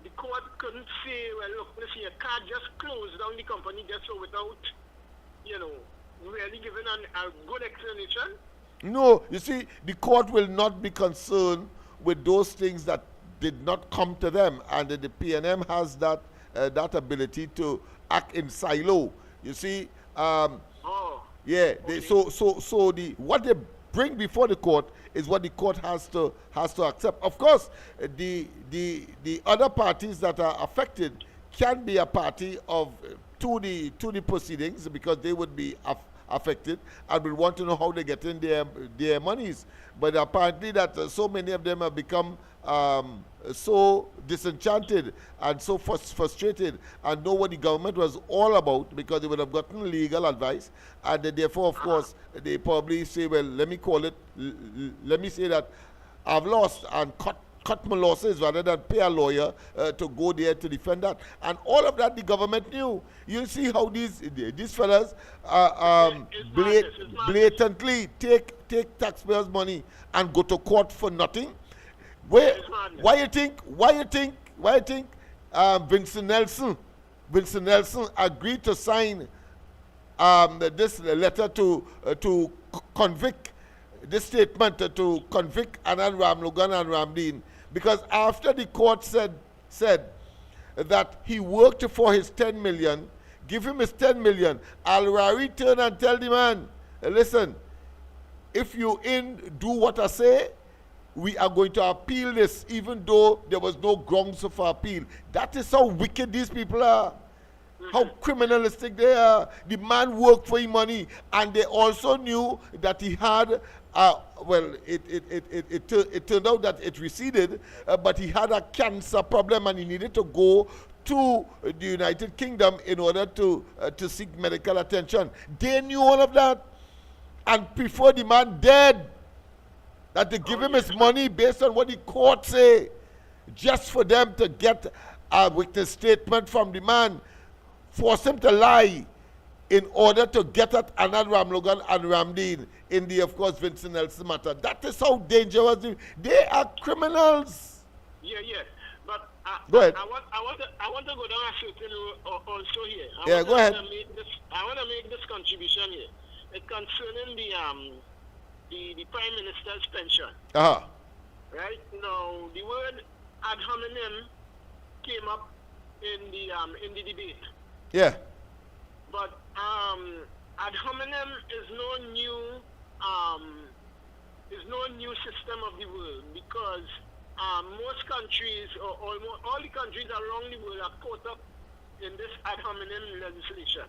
The court couldn't say, well, look, listen, you can't just close down the company just so without, really giving a good explanation. No, you see, the court will not be concerned with those things that did not come to them, and the PNM has that ability to act in silo. You see, yeah. What they bring before the court is what the court has to accept. Of course, the other parties that are affected can be a party to the proceedings because they would be affected and will want to know how they get in their monies. But apparently that so many of them have become so disenchanted and so frustrated and know what the government was all about because they would have gotten legal advice, and therefore, of course, they probably say, well, let me say that I've lost and cut my losses rather than pay a lawyer to go there to defend that. And all of that the government knew. You see how these fellas blatantly take taxpayers' money and go to court for nothing. Why you think Vincent Nelson agreed to sign this letter to convict, this statement to convict Anand Ramlogan and Ramdeen? Because after the court said that he worked for his 10 million, give him his 10 million, Al-Rari turned and tell the man, listen, if you do what I say, we are going to appeal this, even though there was no grounds for appeal. That is how wicked these people are, how criminalistic they are. The man worked for his money, and they also knew that he had, it turned out that it receded, but he had a cancer problem, and he needed to go to the United Kingdom in order to seek medical attention. They knew all of that, and before the man dead, that they give him his money based on what the court say, just for them to get a witness statement from the man, force him to lie in order to get at Anand Ramlogan and Ramdeen in the, of course, Vincent Nelson matter. That is how dangerous they are. Criminals. Yeah. But go ahead. I want to go down a certain also Go here. ahead. I want to make this contribution here. It's concerning the Prime Minister's pension. Right? Now, the word ad hominem came up in the debate. Yeah. But ad hominem is no new system of the world, because most countries, or almost all the countries around the world, are caught up in this ad hominem legislation,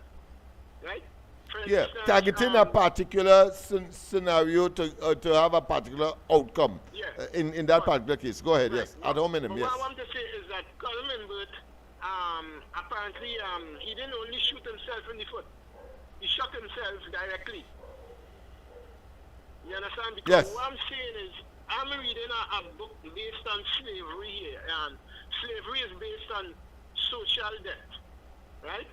right? For Yeah, instance, targeting a particular scenario to have a particular outcome. Yeah. In that particular case. Go ahead, yes. Ad hominem, But yes. what I want to say is that Colin Minbert, apparently, he didn't only shoot himself in the foot. He shot himself directly. You understand? Because Yes. what I'm saying is, I'm reading a book based on slavery here, and slavery is based on social debt, right?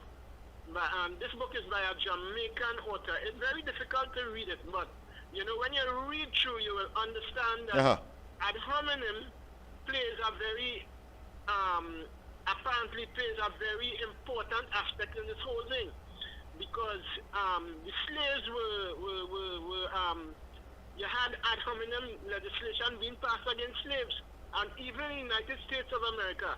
But this book is by a Jamaican author. It's very difficult to read it, but you know, when you read through, you will understand that ad hominem plays a very, apparently plays a very important aspect in this whole thing, because the slaves were you had ad hominem legislation being passed against slaves, and even in the United States of America,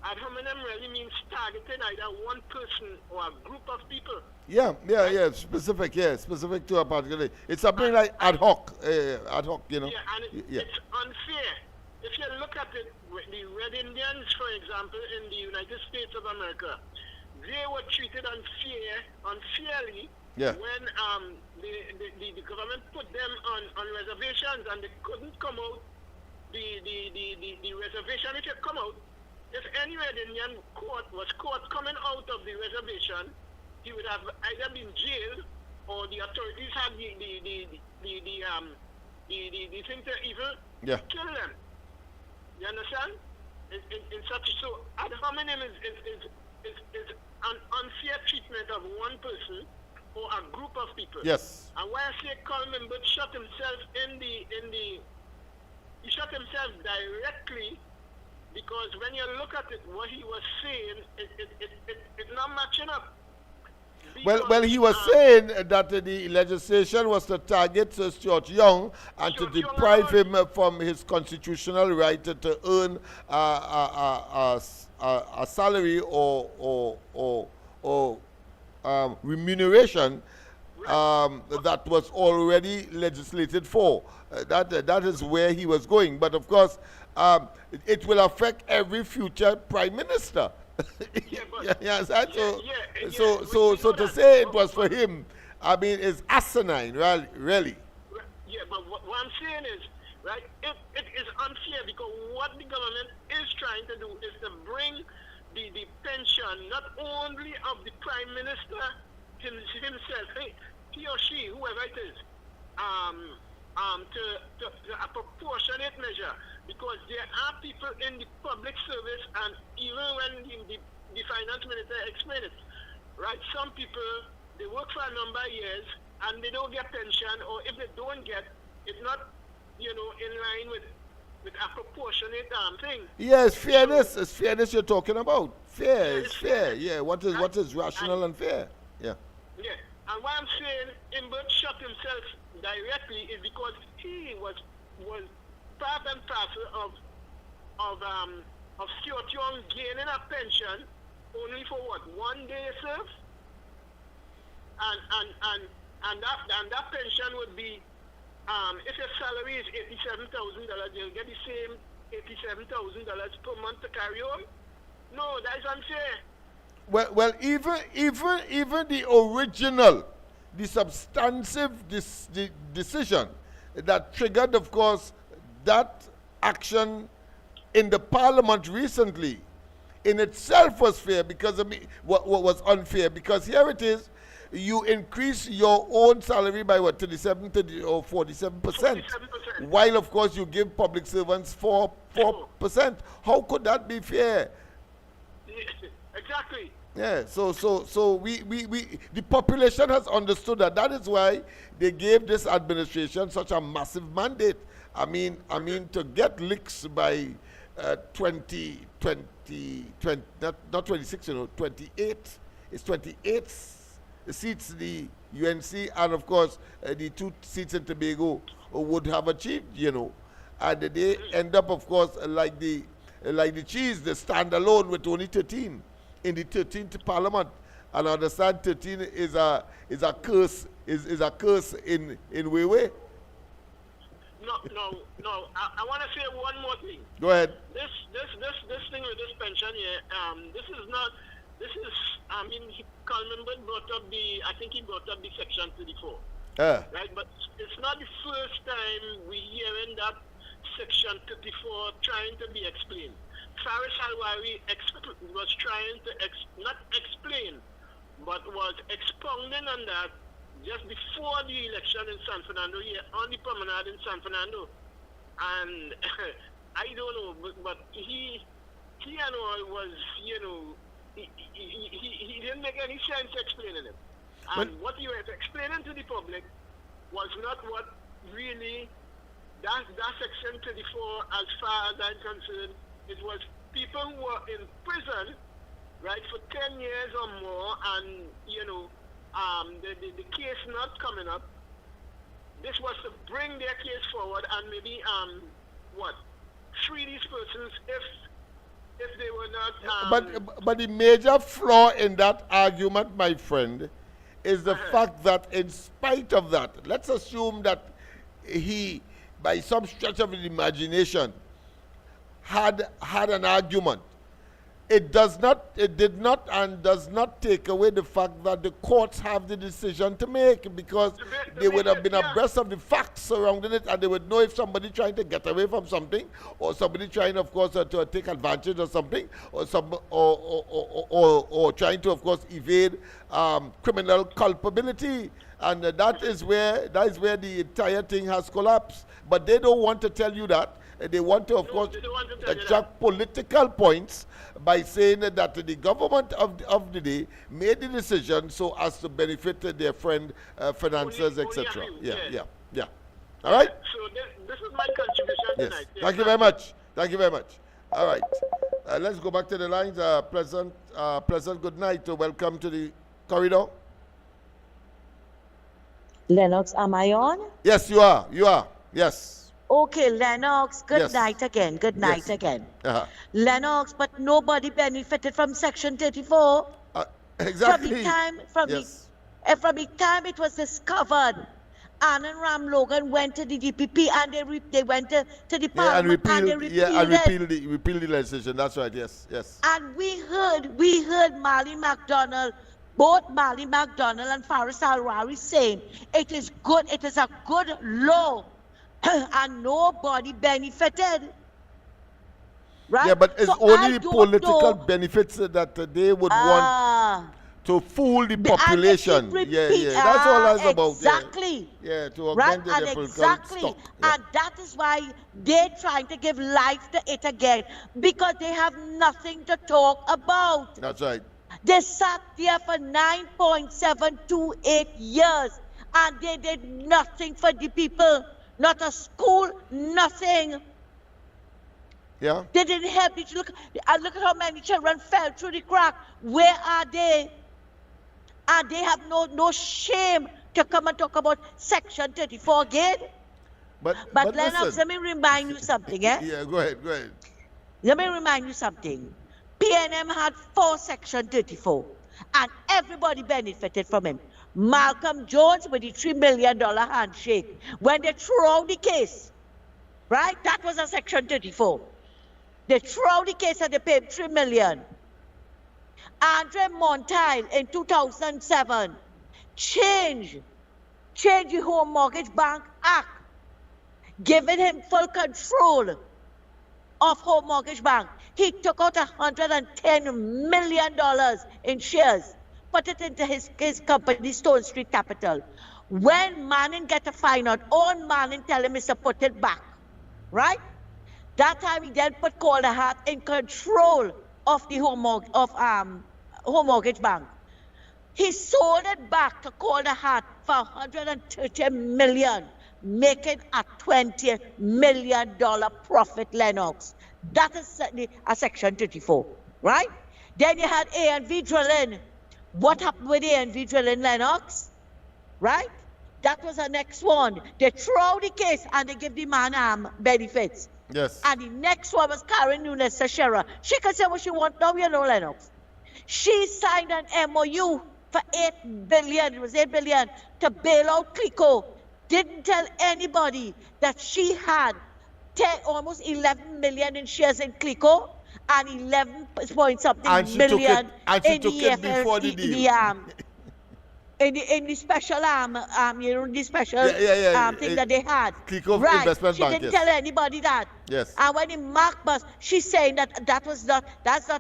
ad hominem really means targeting either one person or a group of people. Yeah, specific to a particular. It's something like ad hoc, you know. Yeah, and it's unfair. If you look at it, the Red Indians, for example, in the United States of America, they were treated unfairly when the government put them on reservations, and they couldn't come out. The reservation, if you come out, if any Red Indian was caught coming out of the reservation, he would have either been jailed, or the authorities had the thing to even kill them. You understand? In such, so ad hominem is an unfair treatment of one person or a group of people. Yes. And why I say Coleman but shot himself he shot himself directly, because when you look at it, what he was saying, it's not matching up. Because, well, he was saying that the legislation was to target Stuart Young and to deprive him from his constitutional right to earn a salary or remuneration that was already legislated for. That is where he was going. But of course, it will affect every future prime minister. So to say it was for him, I mean, is asinine, really. Yeah, but what I'm saying is, right, it is unfair, because what the government is trying to do is to bring the pension not only of the prime minister himself, he or she, whoever it is, to a proportionate measure, because there are people in the public service, and even when the finance minister explained it, right, some people, they work for a number of years and they don't get pension, or if they don't get, it's not, you know, in line with a proportionate thing. Yes, fairness. It's fairness you're talking about. Fair is fair. Yeah, what is rational and fair? Yeah. Yeah, and what I'm saying, Imbert shot himself directly is because he was part and parcel of Stuart Young gaining a pension only for what, 1 day serve, and that pension would be, if your salary is $87,000, you'll get the same $87,000 per month to carry on. No, that is unfair. Well, even the original, the substantive decision that triggered, of course, that action in the Parliament recently, in itself was fair, because what was unfair, because here it is, you increase your own salary by what, 37 or 47%, while of course you give public servants 4%. How could that be fair? Exactly. Yeah, so we the population has understood that. That is why they gave this administration such a massive mandate. I mean to get licks by 20, not 26, 28. It's 28 seats the UNC, and of course the 2 seats in Tobago would have achieved, and they end up, of course, like the cheese, they stand alone with only 13 in the 13th Parliament, And I understand 13 is a curse in way. No. I want to say one more thing. Go ahead. This thing with this pension here, Coleman brought up he brought up the section 34. Right, but it's not the first time we're hearing that section 34 trying to be explained. Faris Alwari was trying to not explain, but was expounding on that just before the election in San Fernando, here on the promenade in San Fernando. And I don't know, but he was, he didn't make any sense explaining it. And what he was explaining to the public was not what really, that section 34, as far as I'm concerned, it was people who were in prison, right, for 10 years or more, and, the case not coming up. This was to bring their case forward and maybe, free these persons if they were not... But the major flaw in that argument, my friend, is the fact that in spite of that, let's assume that he, by some stretch of his imagination, had an argument. It did not and does not take away the fact that the courts have the decision to make, because they would have been abreast of the facts surrounding it, and they would know if somebody trying to get away from something, or somebody trying, of course, to take advantage of something, or trying to, of course, evade criminal culpability. And that is where the entire thing has collapsed. But they don't want to tell you that. They want to, of course, extract political points by saying that the government of the day made the decision so as to benefit their friend, financiers, etc. Yeah. All right? So this is my contribution tonight. Thank you very much. All right. Let's go back to the lines. Pleasant good night. Welcome to the corridor. Lennox, am I on? Yes, you are. Yes. Okay, Lennox, good night again. Lennox, but nobody benefited from Section 34. Exactly. From the time it was discovered, Ann and Ram Logan went to the DPP and they went to the Parliament and they repealed the legislation. That's right. Yes. And we heard Marley MacDonald, both Marley MacDonald and Faris Alwari saying it is good. It is a good law. And nobody benefited. Right? Yeah, but it's so only the political benefits that they would want to fool the population. That's all that's about. Exactly. Yeah, to augment their political stock. Yeah. And that is why they're trying to give life to it again, because they have nothing to talk about. That's right. They sat there for 9.728 years and they did nothing for the people. Not a school, nothing. Yeah. They didn't help you. Look at how many children fell through the crack. Where are they? And they have no shame to come and talk about Section 34 again. But Lennox, let me remind you something, Yeah, go ahead. Let me remind you something. PNM had 4 Section 34, and everybody benefited from him. Malcolm Jones with the $3 million handshake. When they threw out the case, right? That was a Section 34. They threw out the case and they paid $3 million. Andre Monteil in 2007 changed the Home Mortgage Bank Act, giving him full control of Home Mortgage Bank. He took out $110 million in shares, put it into his company, Stone Street Capital. When Manning get a fine out, own Manning tell him to put it back, right? That time he then put Calder Hart in control of the Home Mortgage Bank. He sold it back to Calder Hart for $130 million, making a $20 million profit, Lennox. That is certainly a Section 34, right? Then you had A&V drilling. What happened with A&V drilling, Lennox? Right? That was the next one. They throw out the case and they give the man benefits. Yes. And the next one was Karen Nunes Seshera. She can say what she wants now, Lennox. She signed an MOU for 8 billion, it was 8 billion, to bail out Clico. Didn't tell anybody that she had almost 11 million in shares in Clico and 11 point something million in the before the deal. In the special the special thing that they had. Clico right. Investment She Bank, didn't yes. tell anybody that. Yes. And when the mark bust, she's saying that's not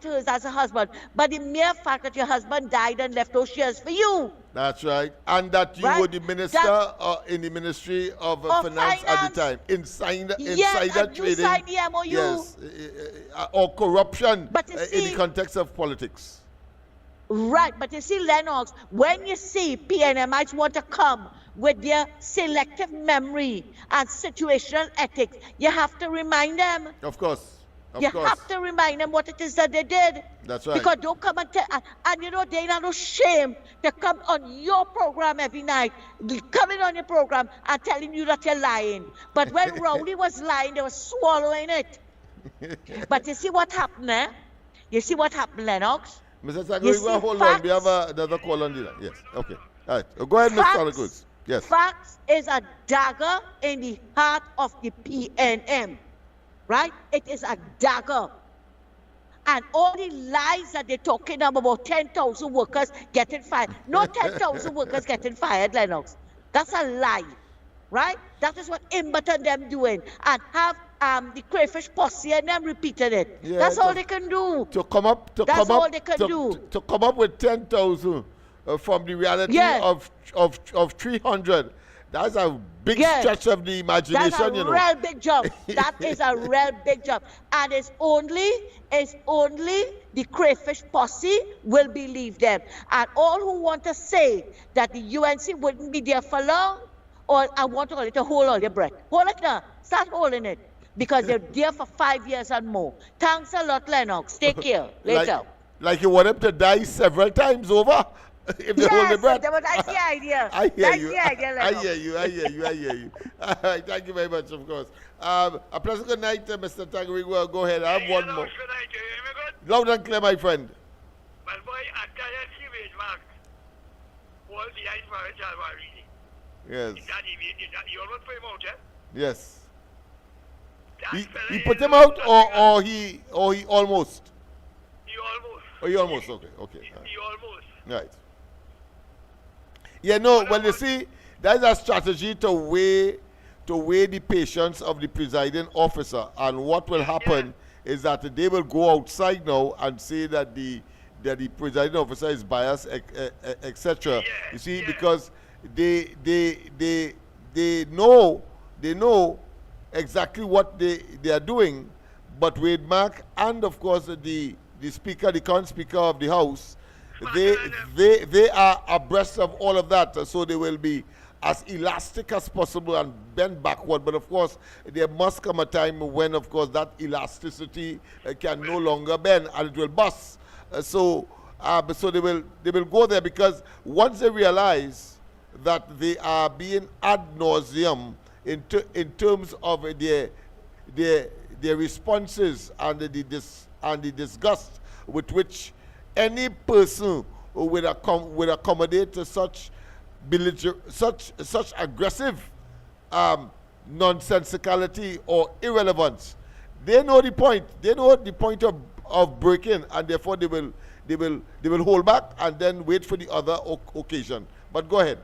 hers, that's her husband. But the mere fact that your husband died and left those shares for you. That's right. And that you were the minister in the Ministry of Finance at the time. Insider trading. You signed the MOU. Yes. Or corruption in the context of politics. Right, but you see, Lennox, when you see PNMites want to come with their selective memory and situational ethics, you have to remind them. Of course. You have to remind them what it is that they did. That's right. Because don't come and tell, and you know, they have no shame to come on your program every night, coming on your program and telling you that you're lying. But when Rowley was lying, they were swallowing it. But you see what happened, eh? You see what happened, Lennox? Mr. Sagari, hold on. We have another call on the line. Yes. Okay. All right. Go ahead, Mr. Salacruz. Yes. Facts is a dagger in the heart of the PNM. Right? It is a dagger. And all the lies that they're talking about 10,000 workers getting fired. No 10,000 workers getting fired, Lennox. That's a lie. Right? That is what Imbert and them doing. And have the crayfish posse and them repeated it. Yeah, that's all they can do. To come up with 10,000 from the reality of 300. That's a big stretch of the imagination. That's a real big jump. That is a real big jump. And it's only the crayfish posse will believe them. And all who want to say that the UNC wouldn't be there for long, or I want to hold all your breath. Hold it now. Start holding it. Because they're there for 5 years and more. Thanks a lot, Lennox. Take care. Later. Like you want them to die several times over? If they hold their breath. That's the idea. I hear you. I hear you. All right, thank you very much, of course. A pleasant good night, Mr. Tangri. Well, go ahead. I have one more. Loud and clear, my friend. Well, boy, I tell you, Mark. All the eyes for each other, really. Yes. You almost put him out, eh? Yes. He put him out, or he almost. He almost. Oh, he almost. Okay. He almost. Right. Yeah. No. Well, you see, that is a strategy to weigh the patience of the presiding officer, and what will happen is that they will go outside now and say that the presiding officer is biased, etc. You see, because they know exactly what they are doing, but Wade Mark and of course the speaker, the current speaker of the House, they are abreast of all of that, so they will be as elastic as possible and bend backward. But of course, there must come a time when, of course, that elasticity can no longer bend and it will bust. So they will go there, because once they realize that they are being ad nauseum in terms of their responses and the disgust with which any person would accommodate to such aggressive nonsensicality or irrelevance. They know the point. They know the point of breaking, and therefore they will hold back and then wait for the other occasion. But go ahead.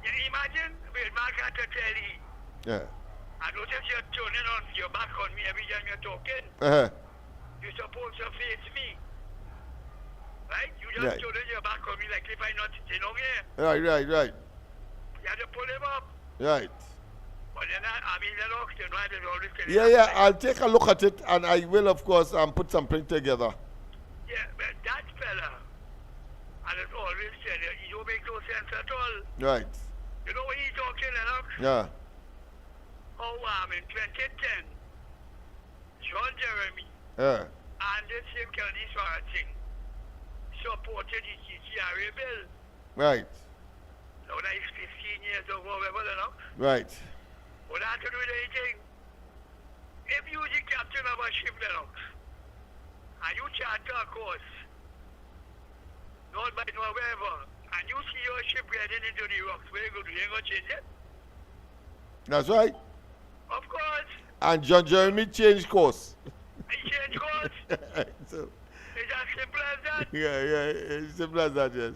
Imagine with Mark had to tell you. Yeah. I notice you're turning on your back on me every time you're talking. You're supposed to face me. Right? You just turning your back on me like if I'm not sitting on here. Right. You have to pull him up. Right. But then Lennox, you know, I did always tell you. Yeah, I'll take a look at it, and I will, of course, put something together. Yeah, but that fella, and it's always said, he don't make no sense at all. Right. You know what he's talking, Lennox? Yeah. How in 2010, John Jeremy and the same Kennedy thing supported the CCRA bill. Right. Now that is 15 years ago, whatever, Lennox. Right. What that to do with anything? If you're the captain of a ship, Lennox, and you charter a course, North by North, wherever, and you see your ship getting into the rocks, where you go to, you ain't going to change it? That's right. Of course. And John Jeremy changed course. He changed course. So, it's as simple as that. yeah, it's simple as that, yes.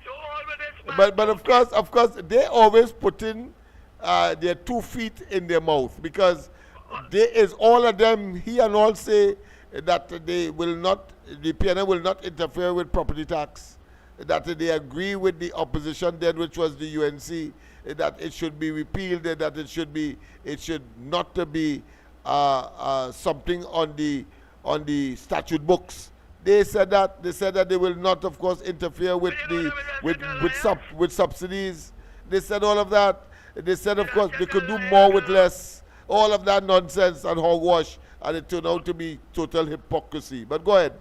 So all with this man. But of course, they always put in their 2 feet in their mouth, because they is all of them, he and all say that they will not, the PNA will not interfere with property tax, that they agree with the opposition then, which was the UNC, that it should be repealed, that it should not be something on the statute books. They said that they will not, of course, interfere with with subsidies. They said all of that. They said, of course, they could do more with less. All of that nonsense and hogwash, and it turned out to be total hypocrisy. But go ahead.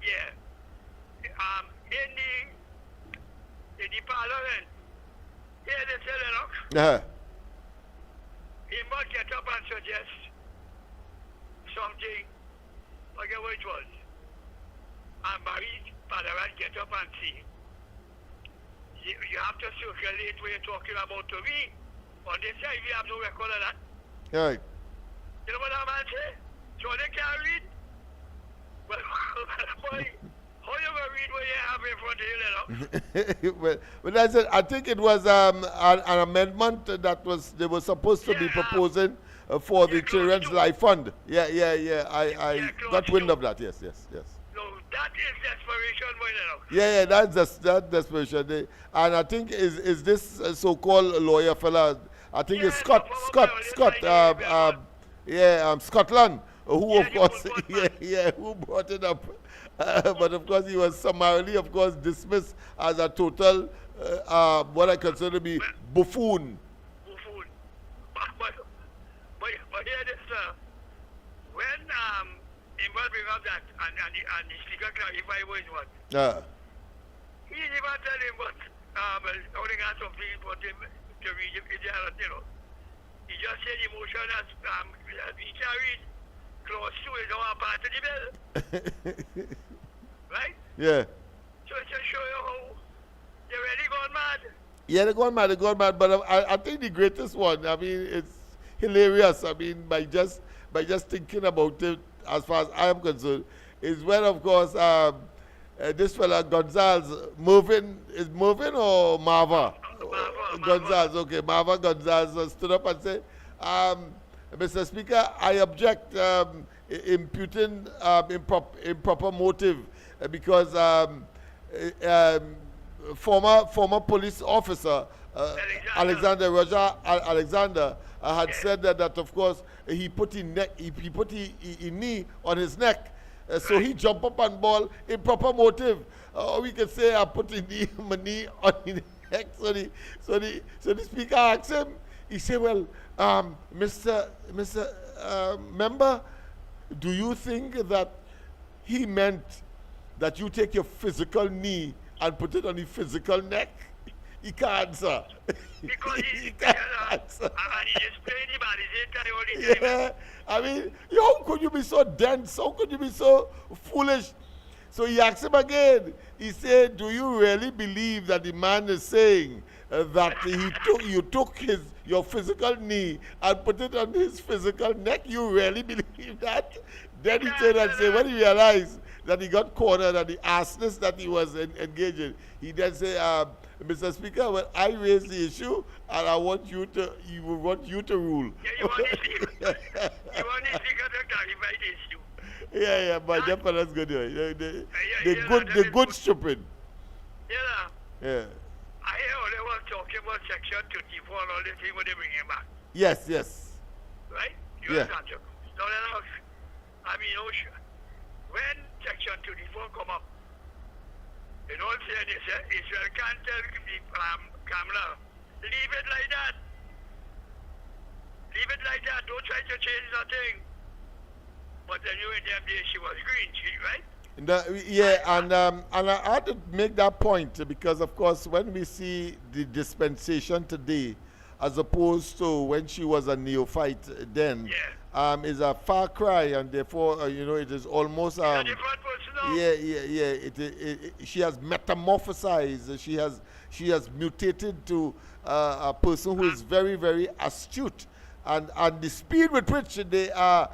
Yeah. In the Parliament, here they say, Lennox, he must get up and suggest something, I forget what it was. And Barry Parliament get up and see. You have to circulate what you're talking about to me. On this side, we have no record of that. Right. You know what that man say? So they can't read. Well, boy, how you going to read what you have in front of you, Lennox? Well, that's it. I think it was an amendment that they were supposed to be proposing for the Children's Life Fund. Yeah. I got wind of that. Yes. No, that is desperation, boy, Lennox. Yeah, that's desperation. And I think is this so-called lawyer fella, I think it's Scott, Scotland, who of course, who brought it up. But of course, he was summarily, of course, dismissed as a total, what I consider to be buffoon. Buffoon. But hear this, when Imran bring up that, and the speaker clarify what it was, he didn't even tell him what, only got something for him to read it, you know. He just said the motion as we carried clause 2 is our part of the bill. Right? Yeah. So it just show you how they're really gone mad. Yeah, they're gone mad. But I think the greatest one, I mean, it's hilarious. I mean, by just thinking about it, as far as I am concerned, is when, of course, this fella Gonzalez, Mervyn or Marva? Gonzalez, okay. Marva Gonzalez stood up and said, Mr. Speaker, I object imputing improper motive because former police officer Roger Alexander had said that of course he put his knee on his neck, so he jumped up and ball improper motive. We can say I put my knee on his neck. So the speaker asked him. He said, "Well, Mr. Member, do you think that he meant that you take your physical knee and put it on the physical neck?" He can't answer. Because he can't answer. And he just playing him at the same time. Yeah, I mean, how could you be so dense? How could you be so foolish? So he asked him again. He said, "Do you really believe that the man is saying that you took your physical knee and put it on his physical neck? You really believe that?" Then he turned and said, when he realized that he got cornered and the arsonist that he was engaged in, he then said, "Mr. Speaker, well, I raised the issue and I want you to rule." Yeah, you want the speaker to clarify the issue. Yeah, but that fella's good. They're good stupid. Yeah. Yeah. I hear all they were talking about Section 24 and all this thing when they bring him back. Yes. Right? You understand? Now, I mean, when Section 24 come up, in all fairness, Israel can't tell the Kamala, leave it like that. Leave it like that. Don't try to change nothing. But then you in them days, she was green, right? And I had to make that point because, of course, when we see the dispensation today, as opposed to when she was a neophyte then, is a far cry, and therefore, it is almost She has metamorphosized. She has mutated to a person who is very, very astute, and the speed with which they are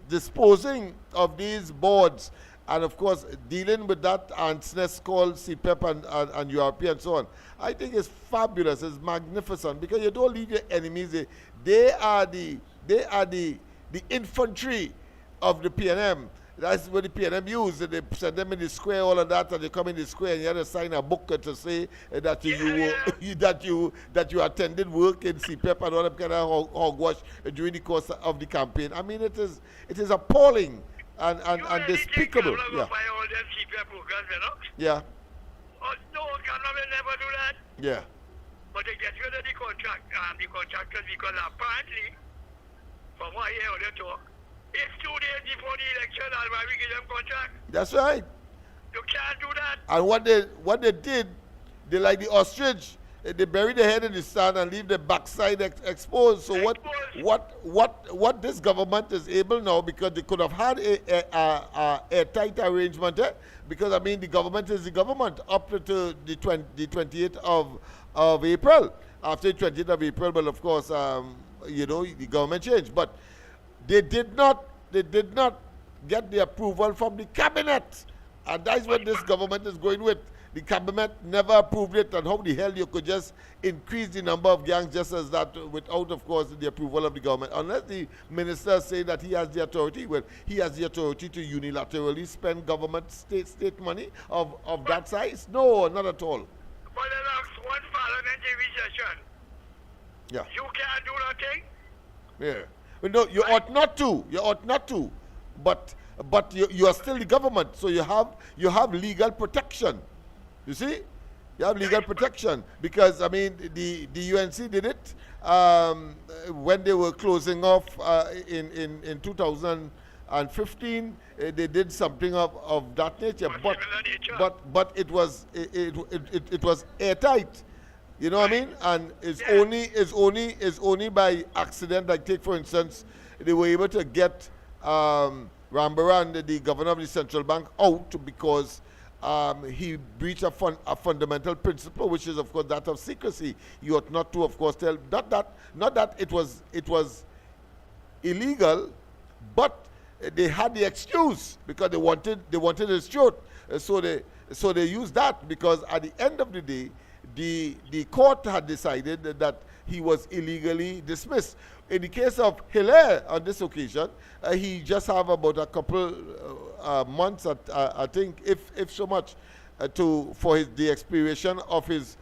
disposing of these boards, and of course dealing with that ants called CPEP and URP and so on, I think is fabulous. It's magnificent, because you don't leave your enemies. They are the infantry of the PNM. That's what the PNM use. They send them in the square, all of that, and they come in the square, and you have to sign a book to say that you attended work in CPEP and all that kind of hogwash during the course of the campaign. I mean, it is appalling and despicable. Yeah. Yeah. Oh, no, government never do that. Yeah. But they get rid of the contractors, because apparently, from what I hear on the talk, it's 2 days before the election, and why we give them contract. That's right. You can't do that. And what they did, they like the ostrich. They bury their head in the sand and leave the backside exposed. So what this government is able now, because they could have had a tight arrangement, because I mean the government is the government up to the 28th of April. After the 28th of April, well, of course, the government changed, but they did not get the approval from the cabinet, and that's what this government is going with. The cabinet never approved it, and how the hell you could just increase the number of gangs just as that without, of course, the approval of the government? Unless the minister say that he has the authority, well, he has the authority to unilaterally spend government state money of that size? No, not at all. For the next one parliamentary session, yeah, you can't do nothing. Yeah, well, no, you ought not to. You ought not to, but you are still the government, so you have legal protection. You see, you have legal protection, because I mean the UNC did it when they were closing off in 2015. They did something of that nature, but it was airtight. You know what I mean? And it's only by accident. Like, take for instance, they were able to get Rambaran, the governor of the central bank, out because he breached a fundamental principle, which is, of course, that of secrecy. You ought not to, of course, tell not that it was illegal, but they had the excuse because they wanted his truth. So they used that, because at the end of the day, the court had decided that he was illegally dismissed. In the case of Hilaire, on this occasion, he just have about a couple months, I think, if so much, for the expiration of his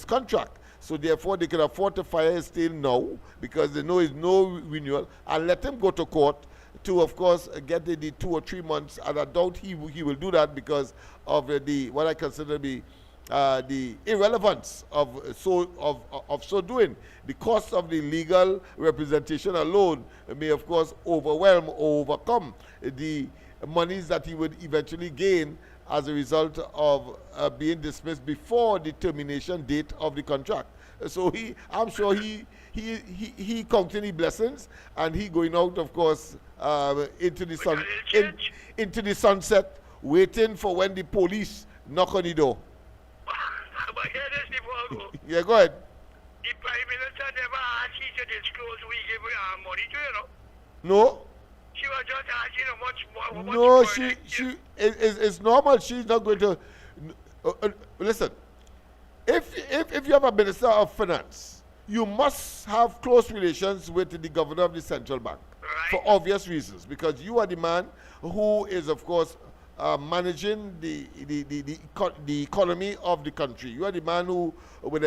contract. So therefore, they can afford to fire his tail now, because they know there's no renewal, and let him go to court to, of course, get the 2 or 3 months. And I doubt he will do that, because of what I consider to be the irrelevance of so doing. The cost of the legal representation alone may, of course, overcome the monies that he would eventually gain as a result of being dismissed before the termination date of the contract. So I'm sure he counting the blessings, and he going out, of course, into the sunset, waiting for when the police knock on the door. But here this before I go. Yeah, go ahead. The Prime Minister never asked you to disclose who he gave money to, you know? No. She was just asking how much No, it's normal. She's not going to listen. If you have a Minister of Finance, you must have close relations with the governor of the central bank, right, for obvious reasons, because you are the man who is, of course, managing the economy of the country. You are the man who will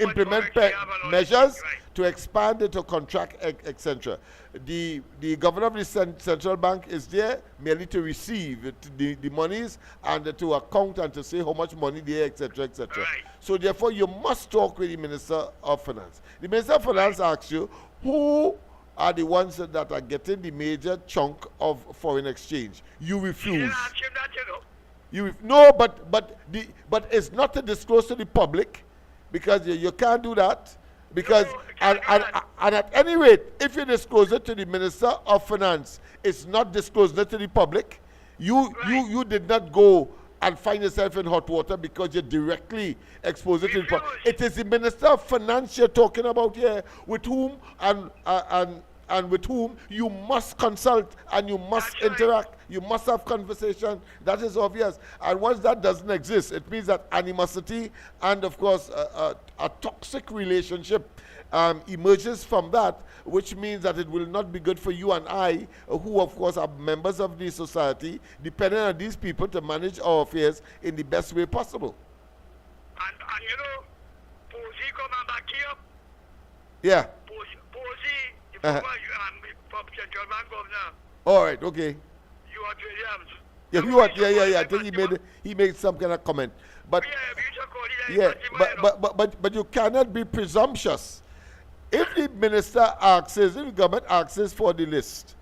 implement measures to expand it, to contract, etc. The governor of the central bank is there merely to receive the monies and to account and to say how much money there, etc., etc. Right. So therefore, you must talk with the Minister of Finance. The Minister of Finance asks you who are the ones that are getting the major chunk of foreign exchange. You refuse. No, but it's not to disclose to the public, because you can't do that. Because and at any rate, if you disclose it to the Minister of Finance, it's not disclosed to the public. You did not go and find yourself in hot water because you're directly exposed to it. It is the Minister of Finance you're talking about here, with whom and with whom you must consult and you must interact, you must have conversation. That is obvious. And once that doesn't exist, it means that animosity and, of course, a toxic relationship emerges from that, which means that it will not be good for you and I, who, of course, are members of the society, depending on these people to manage our affairs in the best way possible. And you know, Posey coming back here. Yeah. Posey, the former Central Bank governor. All right, okay. You are Williams. Yeah, you are, yeah. I think he made some kind of comment. But but you cannot be presumptuous. If the minister asks, if the government asks for the list,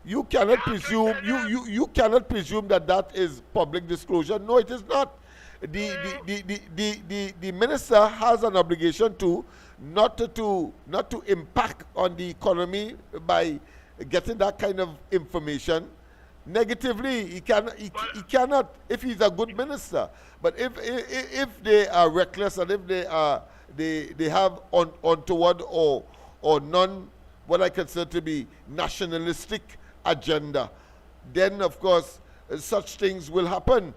you cannot presume you cannot presume that is public disclosure. No, it is not. The minister has an obligation to not to impact on the economy by getting that kind of information negatively. He cannot if he's a good minister. But if they are reckless and if they have untoward or non what I consider to be nationalistic agenda, then of course such things will happen.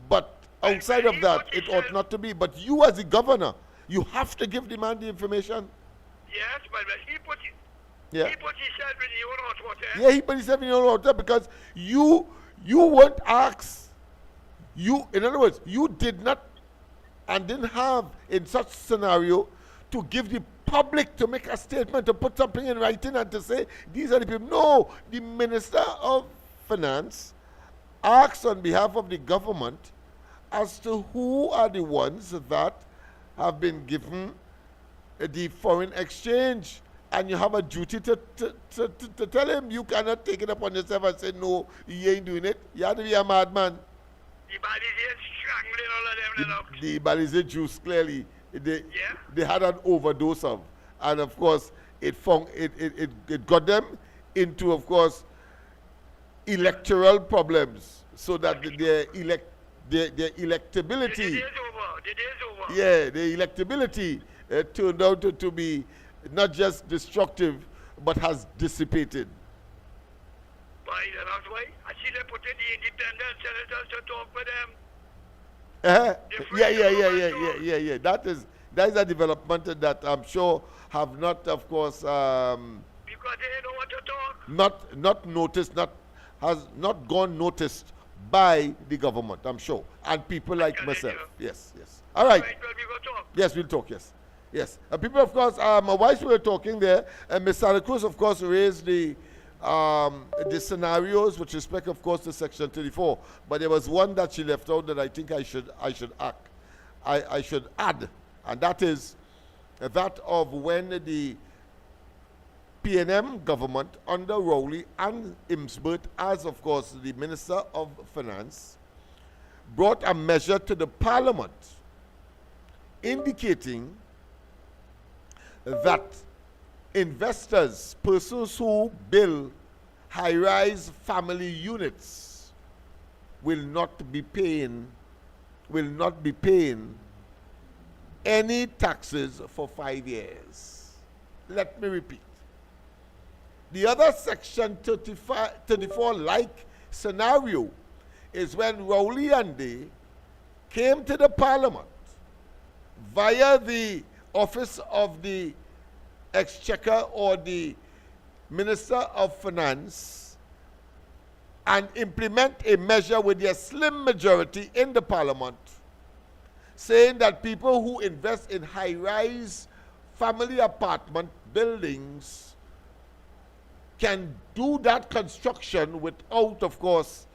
But outside of that, it ought not to be. But you as the governor, you have to give the man the information. Yes, but he put it. Yeah. He put himself in the own hot water. Yeah, he put himself in the own water because you weren't asked. In other words, you did not and didn't have in such scenario to give the public to make a statement, to put something in writing and to say these are the people. No, the Minister of Finance asks on behalf of the government as to who are the ones that have been given the foreign exchange, and you have a duty to tell him. You cannot take it upon yourself and say no, you ain't doing it. You have to be a madman. The Balizé strangling all of them. The Balizé juice, clearly they had an overdose of, and of course it got them into, of course, electoral problems, so that their electability. The day is over. Yeah, the electability turned out to be not just destructive, but has dissipated. That's why I see they put in the independent senators to talk with them. Yeah. That is a development that I'm sure have not, of course, because they know what to talk. Has not gone noticed by the government, I'm sure, and people like myself. Yes. All right. Yes, we'll talk. Yes. People, of course, whilst we were talking there, Ms. Santa Cruz, of course, raised the scenarios with respect, of course, to Section 34. But there was one that she left out that I think I should add, and that is that of when the PNM government under Rowley and Imsbert, as of course the Minister of Finance, brought a measure to the Parliament indicating that investors, persons who build high-rise family units, will not be paying any taxes for 5 years. Let me repeat. The other Section 34-like scenario is when Rowley and they came to the Parliament via the Office of the Exchequer or the Minister of Finance and implement a measure with their slim majority in the Parliament, saying that people who invest in high-rise family apartment buildings can do that construction without, of course,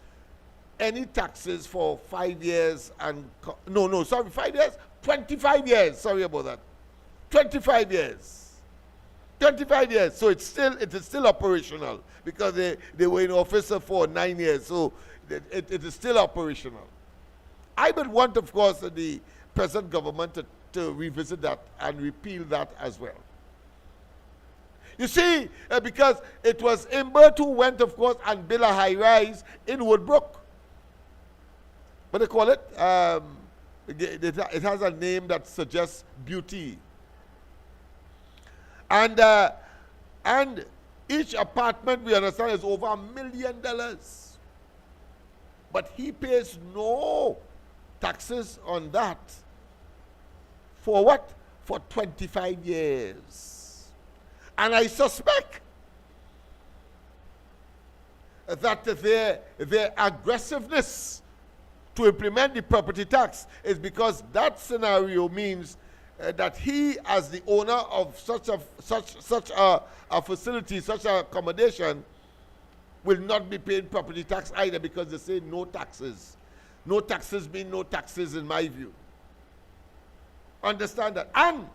any taxes for 5 years and 5 years, 25 years. Sorry about that. 25 years. 25 years. So it is still operational because they were in office for 9 years. So it is still operational. I would want, of course, the present government to revisit that and repeal that as well. You see, because it was Imbert who went, of course, and built a high-rise in Woodbrook. what they call it? It has a name that suggests beauty. And each apartment, we understand, is over $1 million. But he pays no taxes on that. For what? For 25 years. And I suspect that their aggressiveness to implement the property tax is because that scenario means that he, as the owner of such a facility, such an accommodation, will not be paying property tax either, because they say no taxes. No taxes mean no taxes in my view. Understand that. And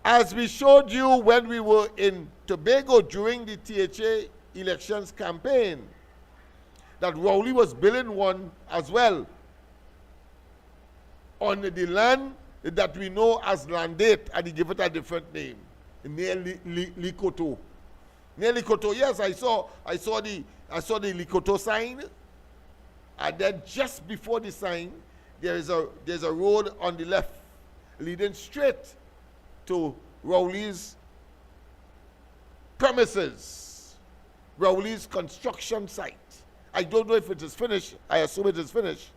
as we showed you when we were in Tobago during the THA elections campaign, that Rowley was building one as well on the land that we know as Landate, and he gave it a different name, near Likoto. Near Likoto, yes, I saw the Likoto sign, and then just before the sign, there's a road on the left leading straight to Rowley's premises, Rowley's construction site. I don't know if it is finished. I assume it is finished.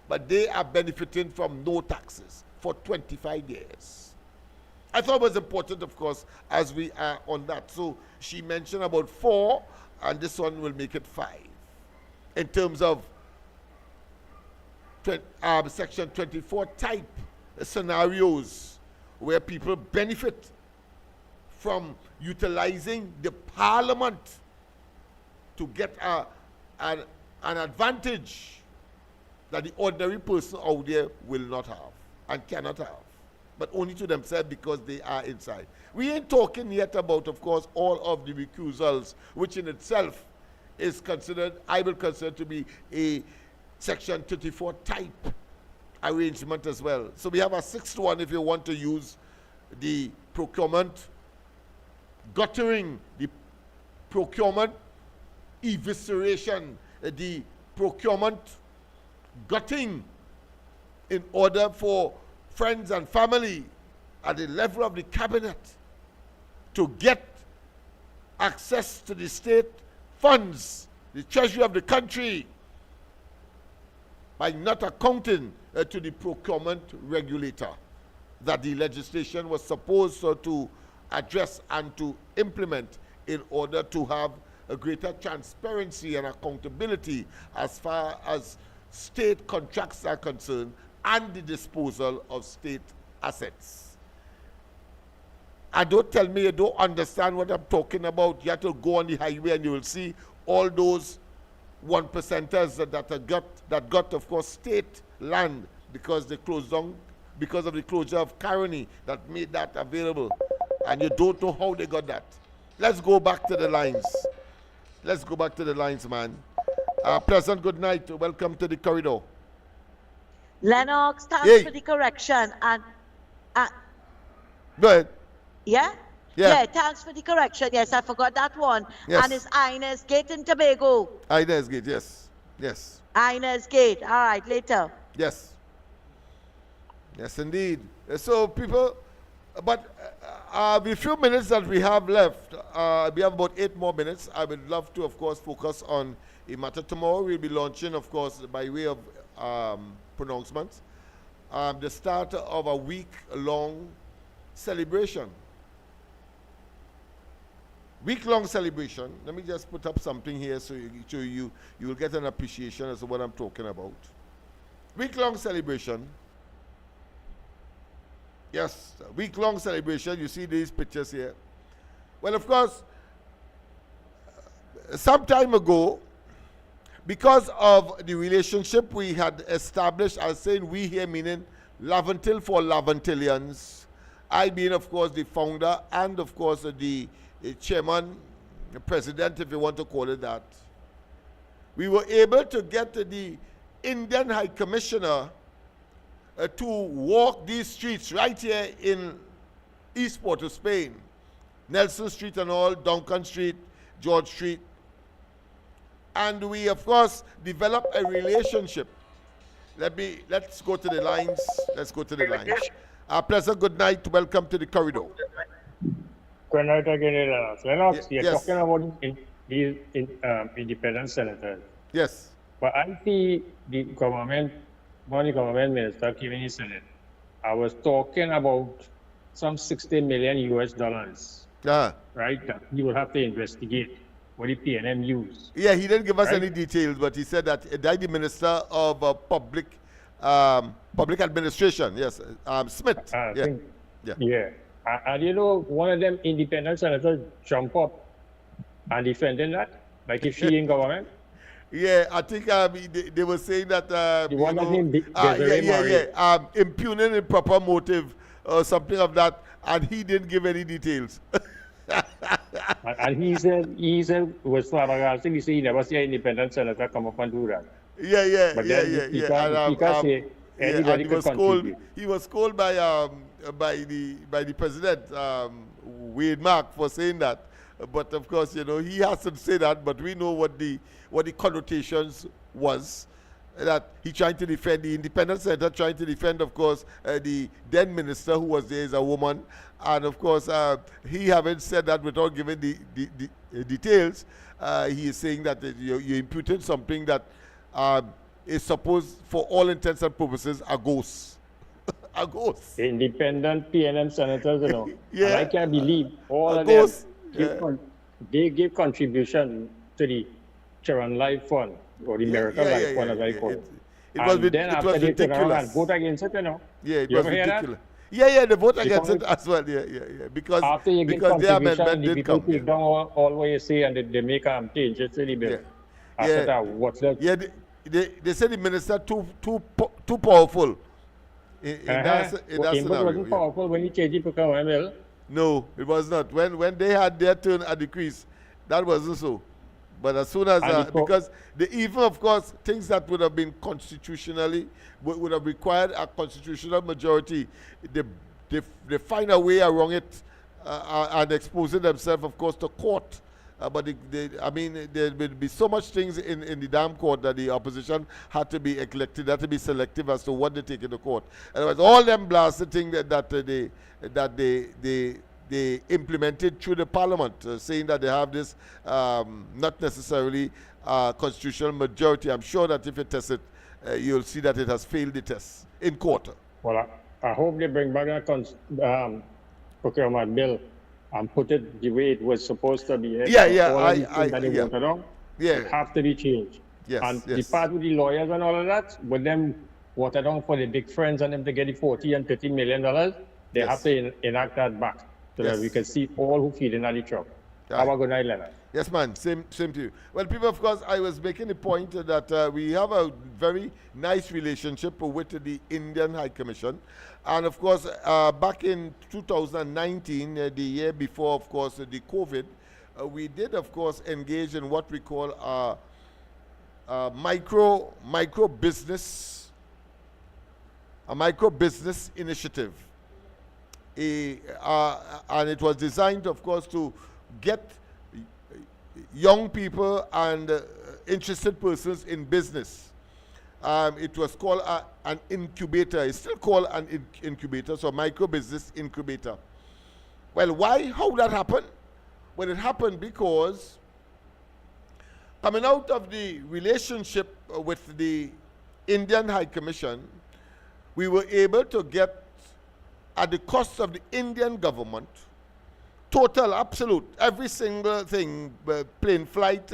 But they are benefiting from no taxes for 25 years. I thought it was important, of course, as we are on that. So she mentioned about 4, and this one will make it 5. In terms of Section 24 type scenarios where people benefit from utilizing the Parliament to get an advantage that the ordinary person out there will not have and cannot have, but only to themselves because they are inside. We ain't talking yet about, of course, all of the recusals, which in itself is considered, I will consider to be a Section 34 type arrangement as well. So we have a 6th one if you want to use the procurement, guttering, the procurement evisceration, the procurement gutting, in order for friends and family at the level of the cabinet to get access to the state funds, the treasury of the country, by not accounting to the procurement regulator that the legislation was supposed to address and to implement in order to have a greater transparency and accountability as far as state contracts are concerned and the disposal of state assets. And don't tell me you don't understand what I'm talking about. You have to go on the highway and you will see all those 1%ers that got, of course, state land because they closed down, because of the closure of Caroni that made that available. And you don't know how they got that. Let's go back to the lines. Let's go back to the lines, man. Pleasant good night. Welcome to the corridor. Lennox, thanks for the correction. And go ahead. Yeah? Yeah, thanks for the correction. Yes, I forgot that one. Yes. And it's Inez Gate in Tobago. Inez Gate, yes. Yes. Inez Gate. All right, later. Yes. Yes, indeed. So, people, but the few minutes that we have left, we have about 8 more minutes. I would love to, of course, focus on a matter. Tomorrow we'll be launching, of course, by way of pronouncements, the start of a week-long celebration. Week-long celebration. Let me just put up something here so you will get an appreciation as to what I'm talking about. Week-long celebration. Yes, week-long celebration. You see these pictures here. Well, of course, some time ago, because of the relationship we had established, I was saying we here meaning Laventille for Laventillians, I being, of course, the founder and, of course, the chairman, the president, if you want to call it that. We were able to get the Indian High Commissioner to walk these streets right here in East Port of Spain, Nelson Street and all, Duncan Street, George Street, and we, of course, develop a relationship. Let's go to the lines. Let's go to the lines. Pleasant good night. Welcome to the corridor. Good night again, Lennox. Lennox, you're yes. talking about these independent senators. Yes. But I see the government, one of the government minister came in the Senate. I was talking about some $60 million US, right? That he will have to investigate what the PNM used. Yeah, he didn't give us any details, but he said that the Minister of Public Administration, yes, Smith. Yeah. And you know, one of them independent senators jump up and defending that, like if she in government. Yeah, I think they were saying that impugning improper motive or something of that, and he didn't give any details. And he said was flabbergasted. He said he never see an independent senator come up and do that. He was scolded by the president, Wade Mark, for saying that. But of course, you know, he hasn't said that. But we know what the connotations was. That he trying to defend the independent senator, trying to defend, of course, the then minister who was there is a woman, and of course, he having said that without giving the details, he is saying that you imputed something that is supposed, for all intents and purposes, a ghost. A ghost. Independent PNM senators, you know. Yeah. And I can't believe all a of ghost. them. They give contribution to the Children Life Fund, or the American Life Fund, as I call it. It was ridiculous. And vote against it, you know. Yeah, it you was ridiculous. Yeah, they vote against it as well. Yeah. Because after you get their amendment did come. Take down all what you say, and they make changes to the bill. After that, what's that? Yeah, they said the minister too powerful. In that scenario. Wasn't powerful when he changed it to government bill. No, it was not. When they had their turn at the crease, that wasn't so. But as soon as, because even, of course, things that would have been constitutionally, would have required a constitutional majority, they find a way around it and exposing themselves, of course, to court. But there would be so much things in the damn court that the opposition had to be elected, had to be selective as to what they take in the court. And it was all them blasted things that they implemented through the parliament, saying that they have this not necessarily constitutional majority. I'm sure that if you test it, you'll see that it has failed the test in court. Well, I hope they bring back that procurement bill and put it the way it was supposed to be. It have to be changed. And the part with the lawyers and all of that, with them water down for the big friends and them to get the $40 and $30 million, they have to enact that back so that we can see all who feed in the truck. Have a good night, Leonard. Yes, man. Same to you. Well, people, of course, I was making the point that we have a very nice relationship with the Indian High Commission. And, of course, back in 2019, the year before, of course, the COVID, we did, of course, engage in what we call a micro business initiative. And it was designed, of course, to get young people and interested persons in business. It was called an incubator. It's still called an incubator, so micro business incubator. Well, how that happened? Well, it happened because coming out of the relationship with the Indian High Commission, we were able to get, at the cost of the Indian government, total, absolute, every single thing, plane flight,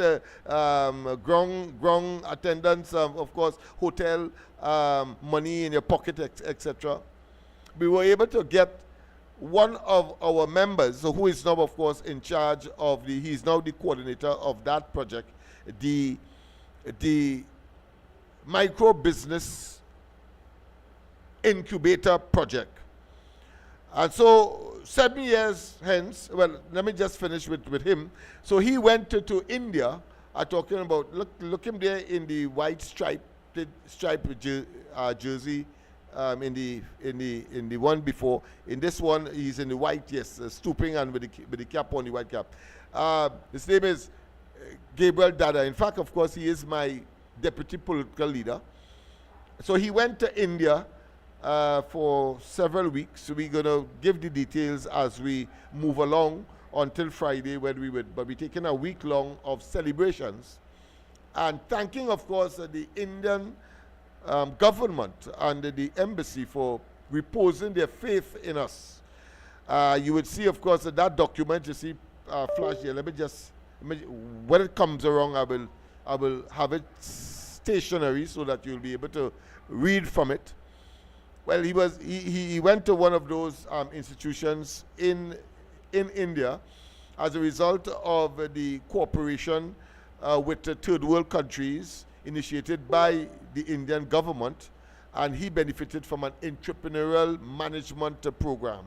ground attendance, of course, hotel, money in your pocket, etc. We were able to get one of our members, who is now, of course, in charge of he's now the coordinator of that project, the micro business incubator project. And so 7 years hence, well, let me just finish with him. So he went to India, talking about, look him there in the white striped jersey, in the one before. In this one, he's in the white, yes, stooping and with the cap on, the white cap. His name is Gabriel Dada. In fact, of course, he is my deputy political leader. So he went to India for several weeks. So we're going to give the details as we move along until Friday, when we would, but we're taking a week long of celebrations and thanking, of course, the Indian government and the embassy for reposing their faith in us. You would see, of course, that document you see flash here. Let me just, when it comes around, I will have it stationary so that you'll be able to read from it. Well, he went to one of those institutions in India as a result of the cooperation with the third world countries initiated by the Indian government, and he benefited from an entrepreneurial management program.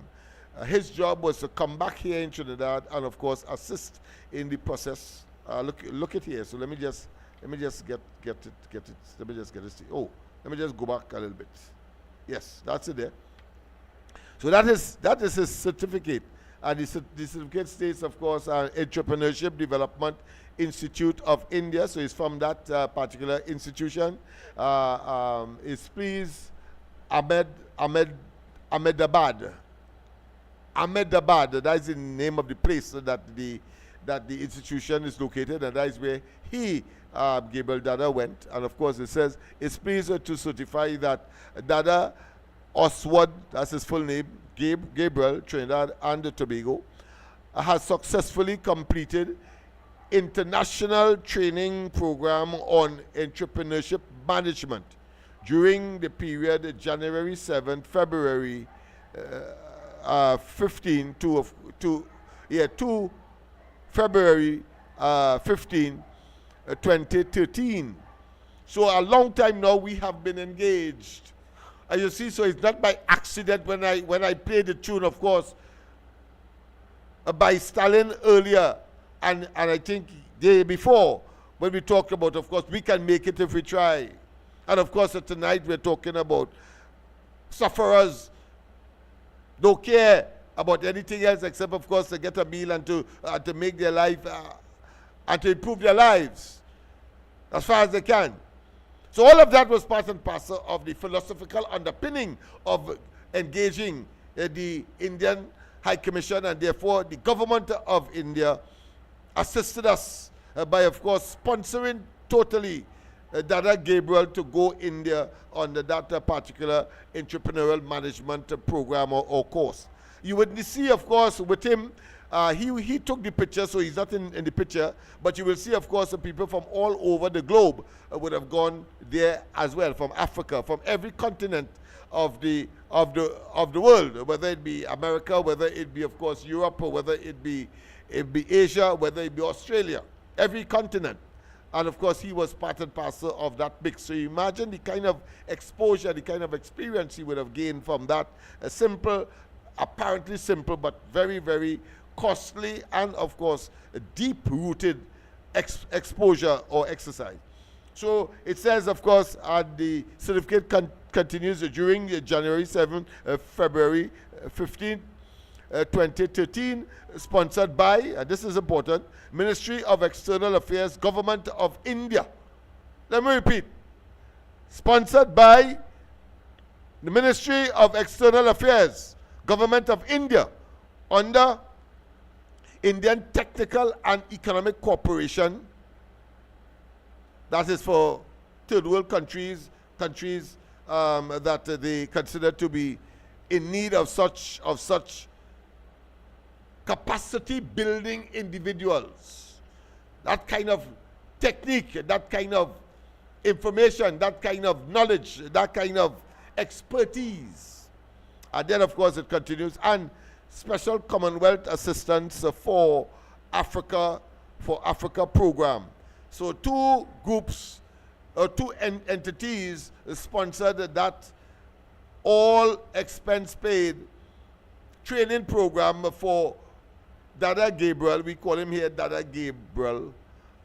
His job was to come back here in Trinidad and, of course, assist in the process. Look at here. So let me just get it. Let me just get it. Oh, let me just go back a little bit. Yes, that's it there. So that is his certificate. And the certificate states, of course, Entrepreneurship Development Institute of India. So it's from that particular institution. It's please Ahmedabad. Ahmedabad, that is the name of the place that the institution is located, and that is where he, Gabriel Dada, went. And of course it says, it's pleased to certify that Dada Oswald, that's his full name, Gabriel, Trinidad and Tobago, has successfully completed international training program on entrepreneurship management during the period January 7, February 15 to February 15, 2013. So a long time now we have been engaged. And you see, so it's not by accident when I play the tune, of course, by Stalin earlier, and I think the day before, when we talked about, of course, we can make it if we try. And of course, tonight we're talking about sufferers don't care about anything else except, of course, to get a meal and to make their life and to improve their lives as far as they can. So all of that was part and parcel of the philosophical underpinning of engaging the Indian High Commission, and therefore the government of India assisted us by, of course, sponsoring totally Dada Gabriel to go India on that particular entrepreneurial management program or course. You would see, of course, with him, he took the picture, so he's not in the picture, but you will see, of course, the people from all over the globe would have gone there as well, from Africa, from every continent of the world, whether it be America, whether it be, of course, Europe, or whether it be Asia, whether it be Australia, every continent. And of course, he was part and parcel of that mix. So you imagine the kind of exposure, the kind of experience he would have gained from that simple, apparently simple, but very, very costly and, of course, deep-rooted exposure or exercise. So it says, of course, the certificate continues during January 7, February 15, 2013, sponsored by, and this is important, Ministry of External Affairs, Government of India. Let me repeat. Sponsored by the Ministry of External Affairs, Government of India, under Indian Technical and Economic Cooperation. That is for third world countries that they consider to be in need of such capacity building individuals. That kind of technique, that kind of information, that kind of knowledge, that kind of expertise. And then, of course, it continues. And special Commonwealth assistance for Africa program. So two groups, two entities sponsored that all expense paid training program for Dada Gabriel. We call him here Dada Gabriel.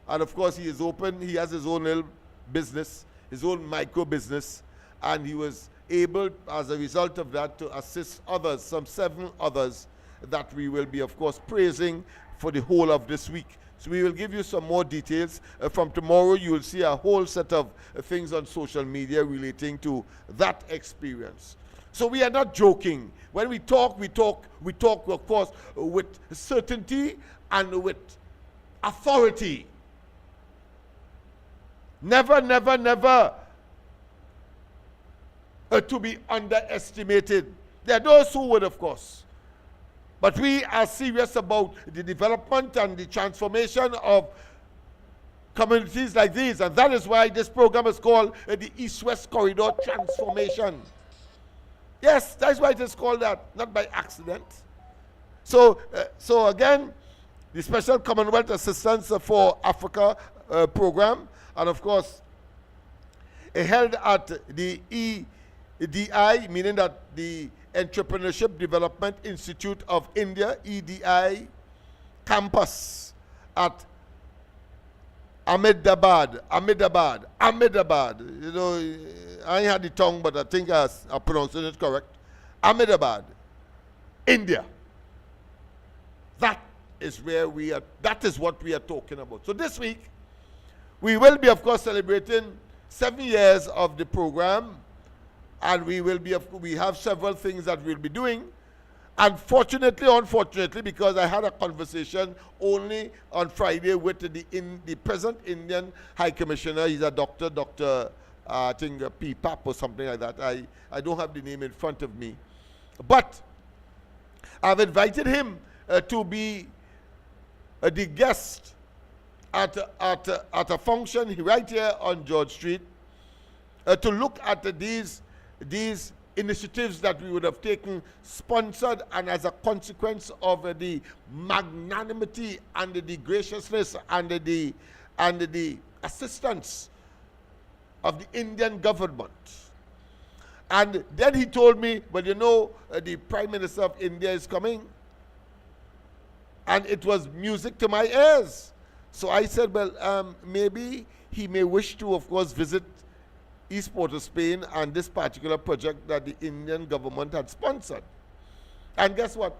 And of course, he is open. He has his own little business, his own micro business. And he was able, as a result of that, to assist others, some 7 others, that we will be, of course, praising for the whole of this week. So we will give you some more details. From tomorrow, you will see a whole set of things on social media relating to that experience. So we are not joking. When we talk, of course, with certainty and with authority. Never, never, never to be underestimated. There are those who would, of course. But we are serious about the development and the transformation of communities like these. And that is why this program is called the East-West Corridor Transformation. Yes, that's why it is called that, not by accident. So again, the Special Commonwealth Assistance for Africa program, and of course, held at the EDI, meaning that the Entrepreneurship Development Institute of India, EDI, campus at Ahmedabad. You know, I ain't had the tongue, but I think I'm pronouncing it correct. Ahmedabad, India. That is where we are. That is what we are talking about. So this week, we will be, of course, celebrating 7 years of the program. And we have several things that we'll be doing. Unfortunately, because I had a conversation only on Friday with the present Indian High Commissioner. He's a doctor, I think PPAP or something like that. I don't have the name in front of me. But I've invited him to be the guest at a function right here on George Street to look at these initiatives that we would have taken, sponsored, and as a consequence of the magnanimity and the graciousness and the assistance of the Indian government. And then he told me, well, you know, the Prime Minister of India is coming. And it was music to my ears. So I said, well, maybe he may wish to, of course, visit East Port of Spain and this particular project that the Indian government had sponsored. And guess what?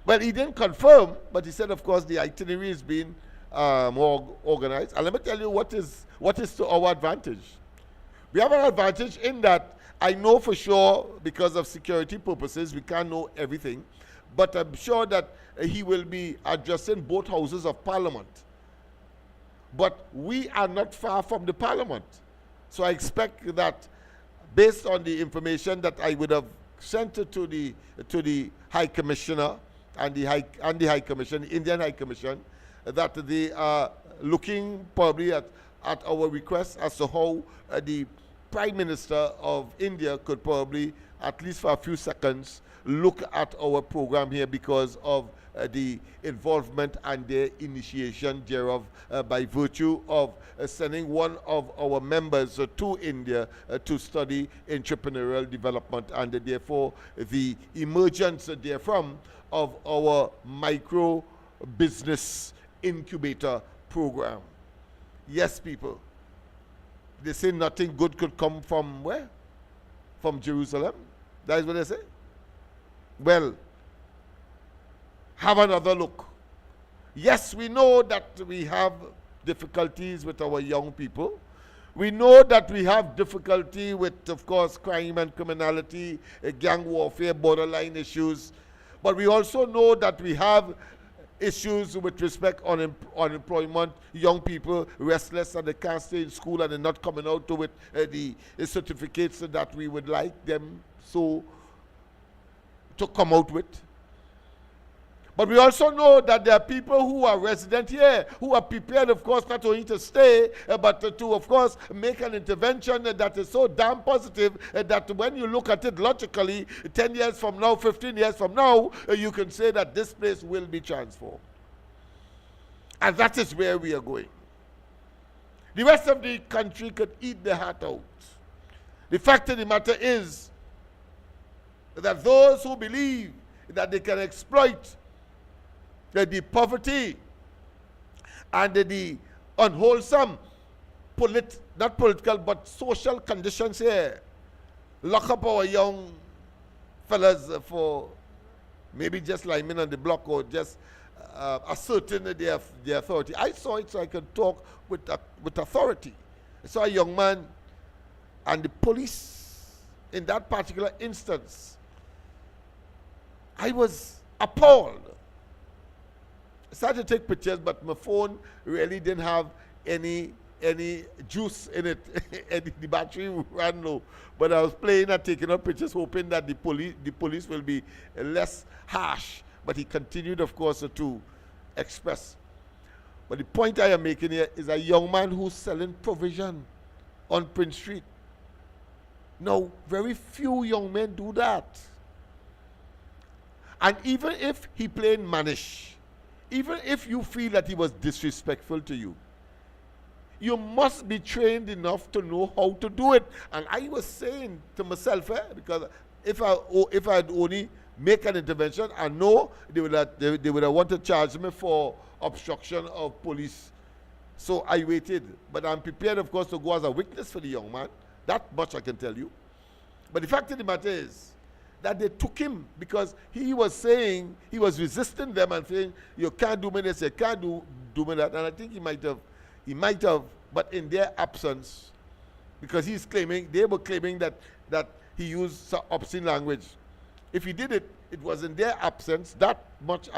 Well, he didn't confirm, but he said, of course, the itinerary is being more organized. And let me tell you what is to our advantage. We have an advantage in that I know for sure, because of security purposes, we can't know everything, but I'm sure that he will be addressing both houses of Parliament. But we are not far from the Parliament. So I expect that, based on the information that I would have sent to the High Commissioner and the High Commission, the Indian High Commission, that they are looking probably at our request as to how the Prime Minister of India could probably, at least for a few seconds, look at our program here because of the involvement and their initiation thereof by virtue of sending one of our members to India to study entrepreneurial development, and therefore the emergence therefrom of our micro business incubator program. Yes, people. They say nothing good could come from where? From Jerusalem. That is what they say. Well, have another look. Yes, we know that we have difficulties with our young people. We know that we have difficulty with, of course, crime and criminality, gang warfare, borderline issues. But we also know that we have issues with respect on unemployment, young people restless and they can't stay in school and they're not coming out with the certificates that we would like them to come out with. But we also know that there are people who are resident here, who are prepared, of course, not only to stay, but to, of course, make an intervention that is so damn positive that when you look at it logically, 10 years from now, 15 years from now, you can say that this place will be transformed. And that is where we are going. The rest of the country could eat their heart out. The fact of the matter is that those who believe that they can exploit the poverty and the unwholesome, not political, but social conditions here, lock up our young fellas for maybe just linemen on the block or just asserting their authority. I saw it so I could talk with authority. I saw a young man, and the police in that particular instance, I was appalled. I started to take pictures, but my phone really didn't have any juice in it. The battery ran low. But I was playing and taking up pictures, hoping that the police will be less harsh. But he continued, of course, to express. But the point I am making here is a young man who's selling provision on Prince Street. Now, very few young men do that. And even if he played mannish, even if you feel that he was disrespectful to you, you must be trained enough to know how to do it. And I was saying to myself, because if I had only make an intervention, I know they would have wanted to charge me for obstruction of police. So I waited. But I'm prepared, of course, to go as a witness for the young man. That much I can tell you. But the fact of the matter is that they took him because he was saying, he was resisting them and saying, you can't do me this, you can't do me that. And I think he might have, but in their absence, because they were claiming that he used some obscene language. If he did it, it was in their absence. That much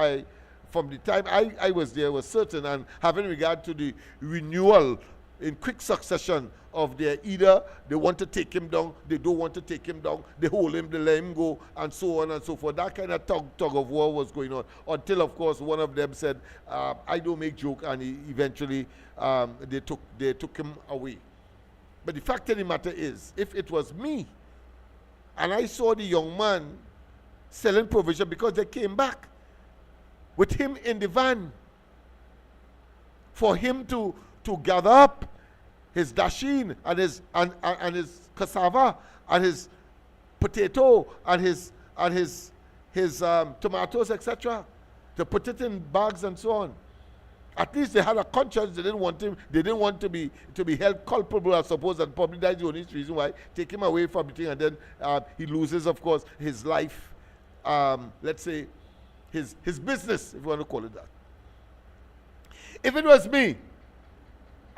from the time I was there, was certain. And having regard to the renewal in quick succession of either they want to take him down, they don't want to take him down, they hold him, they let him go, and so on and so forth. That kind of tug of war was going on until, of course, one of them said, I don't make joke, and eventually they took him away. But the fact of the matter is, if it was me, and I saw the young man selling provision, because they came back with him in the van for him to gather up his dasheen and his cassava and his potato and his tomatoes, etc., to put it in bags and so on. At least they had a conscience. They didn't want to be held culpable, I suppose, and probably that's the only reason why. Take him away from everything, and then he loses, of course, his life. Let's say his business, if you want to call it that. If it was me,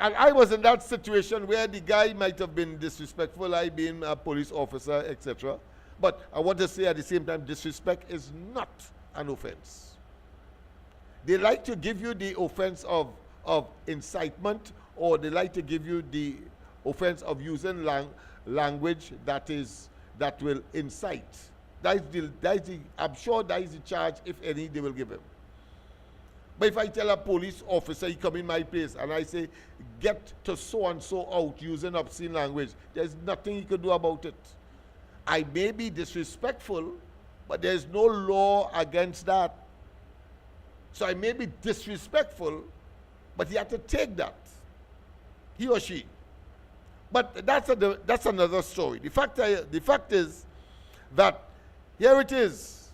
and I was in that situation where the guy might have been disrespectful, I being a police officer, etc. But I want to say at the same time, disrespect is not an offense. They like to give you the offense of incitement, or they like to give you the offense of using language that will incite. I'm sure that is the charge, if any, they will give him. But if I tell a police officer, he come in my place, and I say, get to so-and-so out using obscene language, there's nothing he could do about it. I may be disrespectful, but there's no law against that. So I may be disrespectful, but he had to take that, he or she. But that's another story. The fact is that here it is.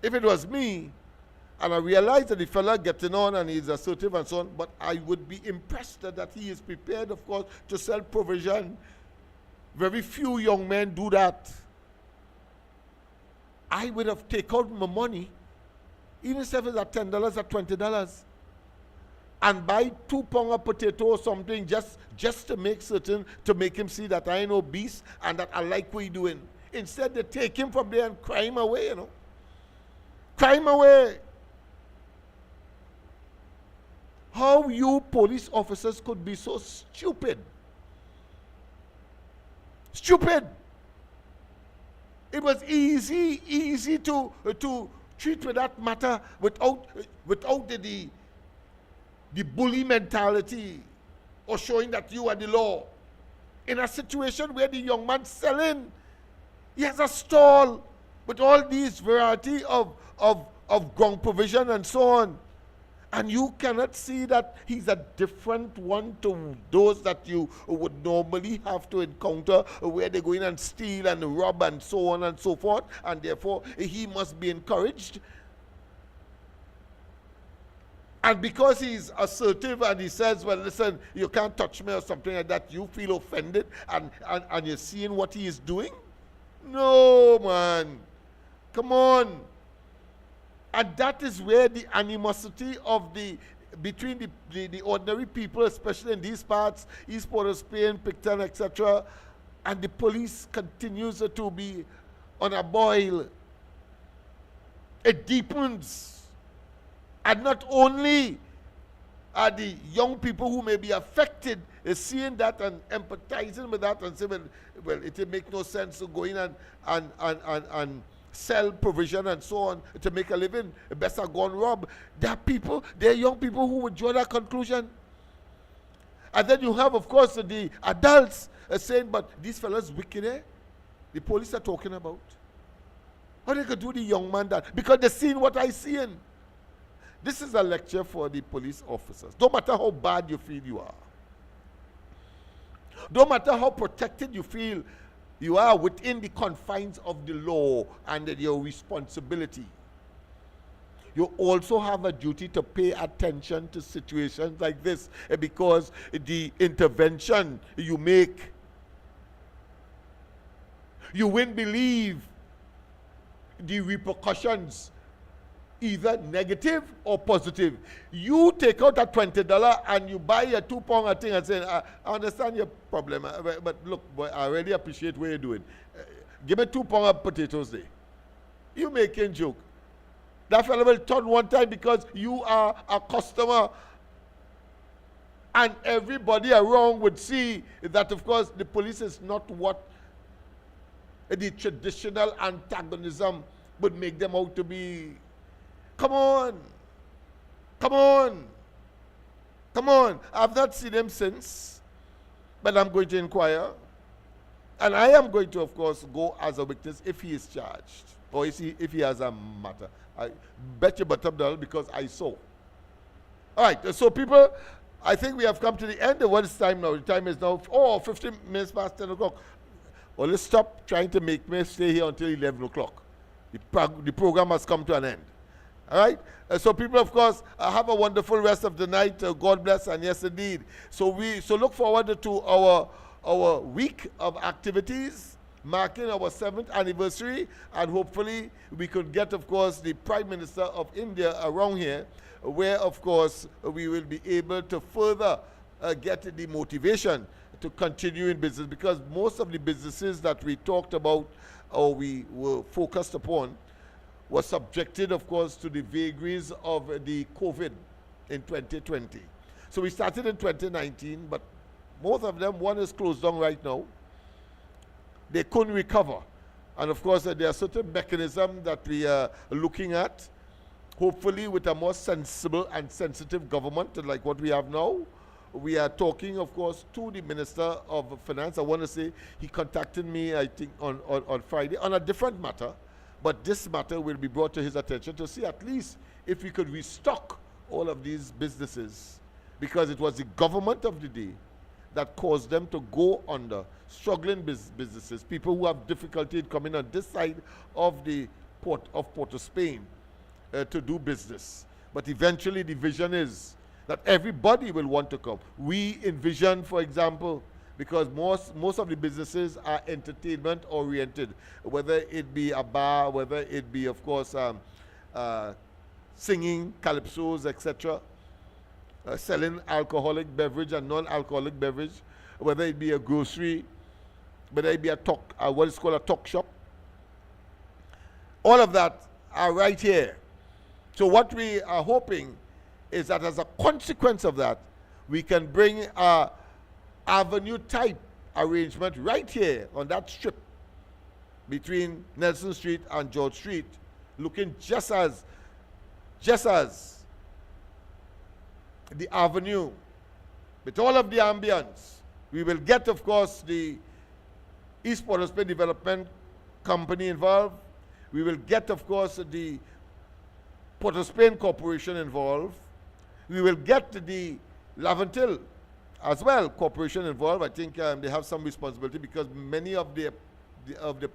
If it was me, and I realize that the fella getting on and he's assertive and so on, but I would be impressed that he is prepared, of course, to sell provision. Very few young men do that. I would have taken out my money, even if it's at $10 or $20, and buy 2 pounds of potato or something just to make certain, to make him see that I ain't no beast and that I like what he's doing. Instead, they take him from there and cry him away, Cry him away. How you police officers could be so stupid. Stupid. It was easy to treat with that matter without the bully mentality or showing that you are the law. In a situation where the young man selling, he has a stall with all these variety of ground provision and so on. And you cannot see that he's a different one to those that you would normally have to encounter, where they go in and steal and rob and so on and so forth. And therefore, he must be encouraged. And because he's assertive and he says, well, listen, you can't touch me or something like that, you feel offended and you're seeing what he is doing? No, man. Come on. And that is where the animosity of between the ordinary people, especially in these parts, East Port of Spain, Picton, etc., and the police continues to be on a boil. It deepens. And not only are the young people who may be affected seeing that and empathizing with that and saying, well, it will make no sense to go in and sell provision and so on to make a living. Better go and rob. There are young people who would draw that conclusion. And then you have, of course, the adults saying, but these fellas wicked, eh? The police are talking about. How they could do the young man that? Because they're seeing what I seen. This is a lecture for the police officers. Don't matter how bad you feel you are. Don't matter how protected you feel you are within the confines of the law and your responsibility. You also have a duty to pay attention to situations like this, because the intervention you make, you won't believe the repercussions, either negative or positive. You take out a $20 and you buy a 2 pound thing and say, I understand your problem, but look, boy, I really appreciate what you're doing. Give me 2 pound of potatoes there. You making joke. That fellow will turn one time because you are a customer, and everybody around would see that, of course, the police is not what the traditional antagonism would make them out to be. Come on. Come on. Come on. I've not seen him since, but I'm going to inquire. And I am going to, of course, go as a witness if he is charged or if he has a matter. I bet you bottom dollar because I saw. All right. So, people, I think we have come to the end of what is time now. The time is now 15 minutes past 10 o'clock. Well, let's stop trying to make me stay here until 11 o'clock. The program has come to an end. All right? So people, of course, have a wonderful rest of the night. God bless, and yes, indeed. So look forward to our week of activities, marking our 7th anniversary, and hopefully we could get, of course, the Prime Minister of India around here, where, of course, we will be able to further get the motivation to continue in business, because most of the businesses that we talked about or we were focused upon were subjected, of course, to the vagaries of the COVID in 2020. So we started in 2019, but most of them, one is closed down right now. They couldn't recover. And of course, there are certain mechanisms that we are looking at, hopefully with a more sensible and sensitive government like what we have now. We are talking, of course, to the Minister of Finance. I want to say he contacted me, I think, on Friday on a different matter. But this matter will be brought to his attention to see at least if we could restock all of these businesses, because it was the government of the day that caused them to go under, struggling businesses, people who have difficulty coming on this side of the port of Spain to do business. But eventually the vision is that everybody will want to come. We envision, for example, because most of the businesses are entertainment oriented, whether it be a bar, whether it be, of course, singing, calypsos, etc., selling alcoholic beverage and non-alcoholic beverage, whether it be a grocery, whether it be what is called a talk shop. All of that are right here. So what we are hoping is that as a consequence of that, we can bring a avenue type arrangement right here on that strip between Nelson Street and George Street, looking just as the avenue with all of the ambience. We will get, of course, the East Port of Spain Development Company involved. We will get, of course, the Port of Spain Corporation involved. We will get the Laventille as well corporation involved. I think they have some responsibility because many of the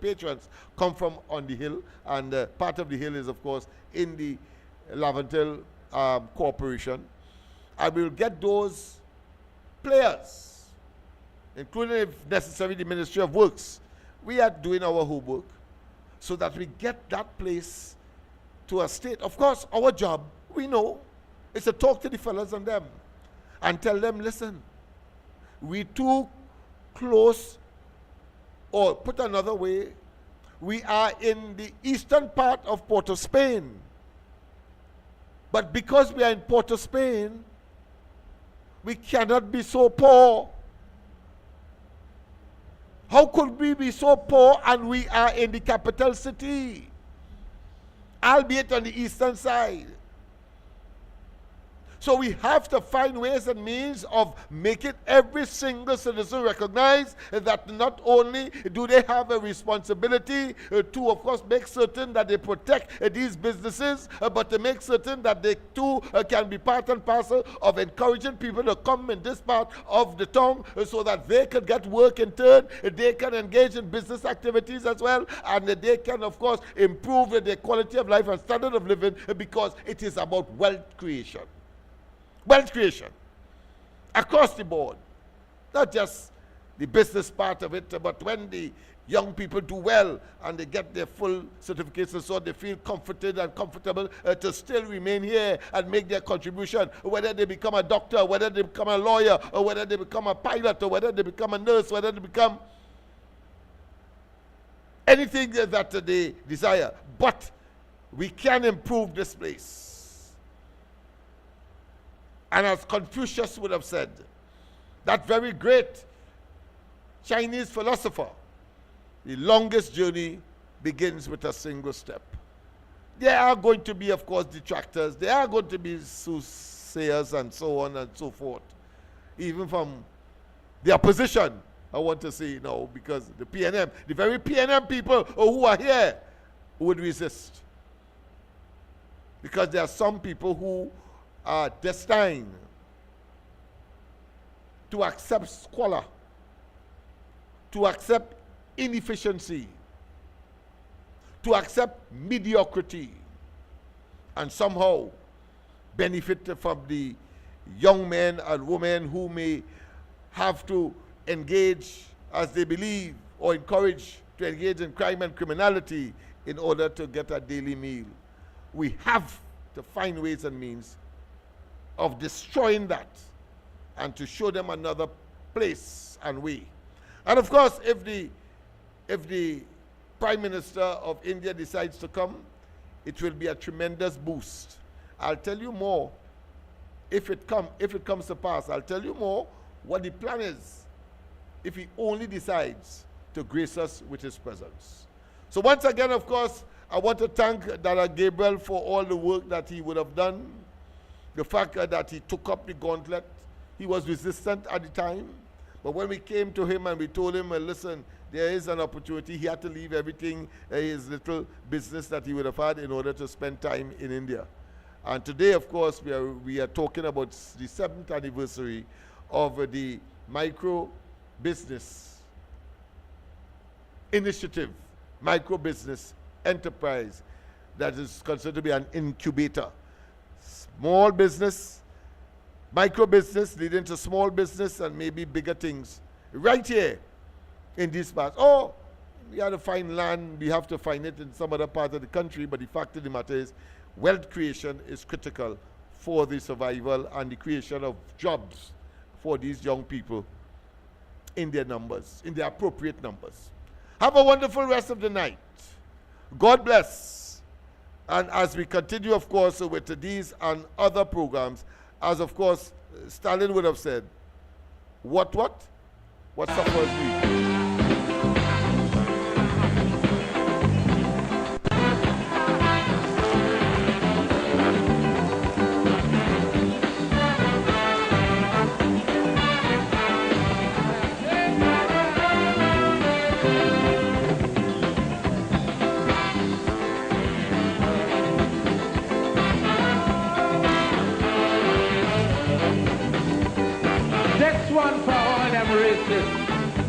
patrons come from on the hill, and part of the hill is, of course, in the Laventille corporation. I will get those players, including, if necessary, the Ministry of Works. We are doing our homework so that we get that place to a state. Of course, our job, we know, is to talk to the fellas and them and tell them, listen, we too close, or put another way, we are in the eastern part of Port of Spain. But because we are in Port of Spain, we cannot be so poor. How could we be so poor and we are in the capital city, albeit on the eastern side? So we have to find ways and means of making every single citizen recognize that not only do they have a responsibility to, of course, make certain that they protect these businesses, but to make certain that they too can be part and parcel of encouraging people to come in this part of the town so that they can get work in turn, they can engage in business activities as well, and they can, of course, improve their quality of life and standard of living, because it is about wealth creation. Wealth creation across the board, not just the business part of it, but when the young people do well and they get their full certificates and so they feel comforted and comfortable to still remain here and make their contribution, whether they become a doctor, whether they become a lawyer, or whether they become a pilot, or whether they become a nurse, whether they become anything that they desire. But we can improve this place. And as Confucius would have said, that very great Chinese philosopher, the longest journey begins with a single step. There are going to be, of course, detractors. There are going to be soothsayers and so on and so forth. Even from the opposition, I want to say now, because the PNM, the very PNM people who are here would resist. Because there are some people who are destined to accept squalor, to accept inefficiency, to accept mediocrity, and somehow benefit from the young men and women who may have to engage, as they believe, or encourage to engage in crime and criminality in order to get a daily meal. We have to find ways and means of destroying that and to show them another place and way. And of course, if the Prime Minister of India decides to come, it will be a tremendous boost. I'll tell you more if it comes to pass. I'll tell you more what the plan is if he only decides to grace us with his presence. So once again, of course, I want to thank Dara Gabriel for all the work that he would have done. The fact that he took up the gauntlet. He was resistant at the time, but when we came to him and we told him, well, listen, there is an opportunity, he had to leave everything, his little business that he would have had in order to spend time in India. And today, of course, we are talking about the 7th anniversary of the micro business initiative, micro business enterprise that is considered to be an incubator. Small business, micro business leading to small business and maybe bigger things right here in these parts. Oh, we have to find land, we have to find it in some other part of the country, but the fact of the matter is wealth creation is critical for the survival and the creation of jobs for these young people in their numbers, in their appropriate numbers. Have a wonderful rest of the night. God bless. And as we continue, of course, with these and other programs, as of course Stalin would have said, what suffers we?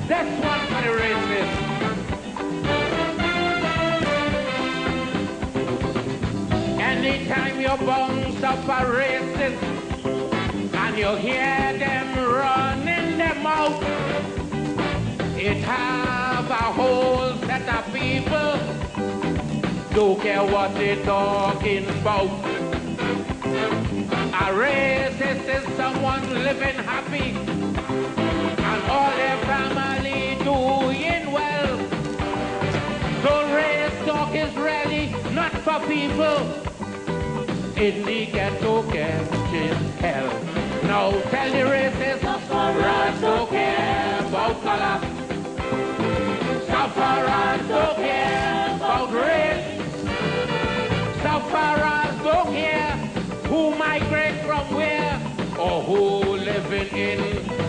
That's one for the racists. Anytime you bounce up a racist and you hear them running them out, it have a whole set of people don't care what they're talking about. A racist is someone living happy and all their family doing well. So race talk is really not for people in the ghetto catching hell. Now tell the racists, sufferers don't care about color. Sufferers don't care about race. Sufferers don't care who migrate from where or who living in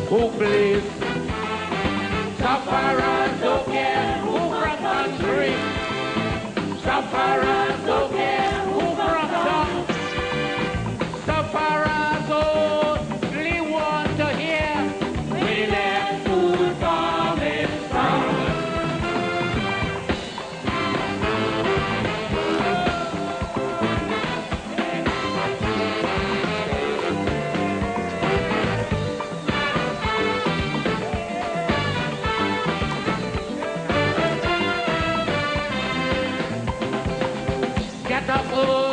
who place. Sufferers don't care who from country. Sufferers don't care who from town. Sufferers only want to hear where their food coming from. Get up,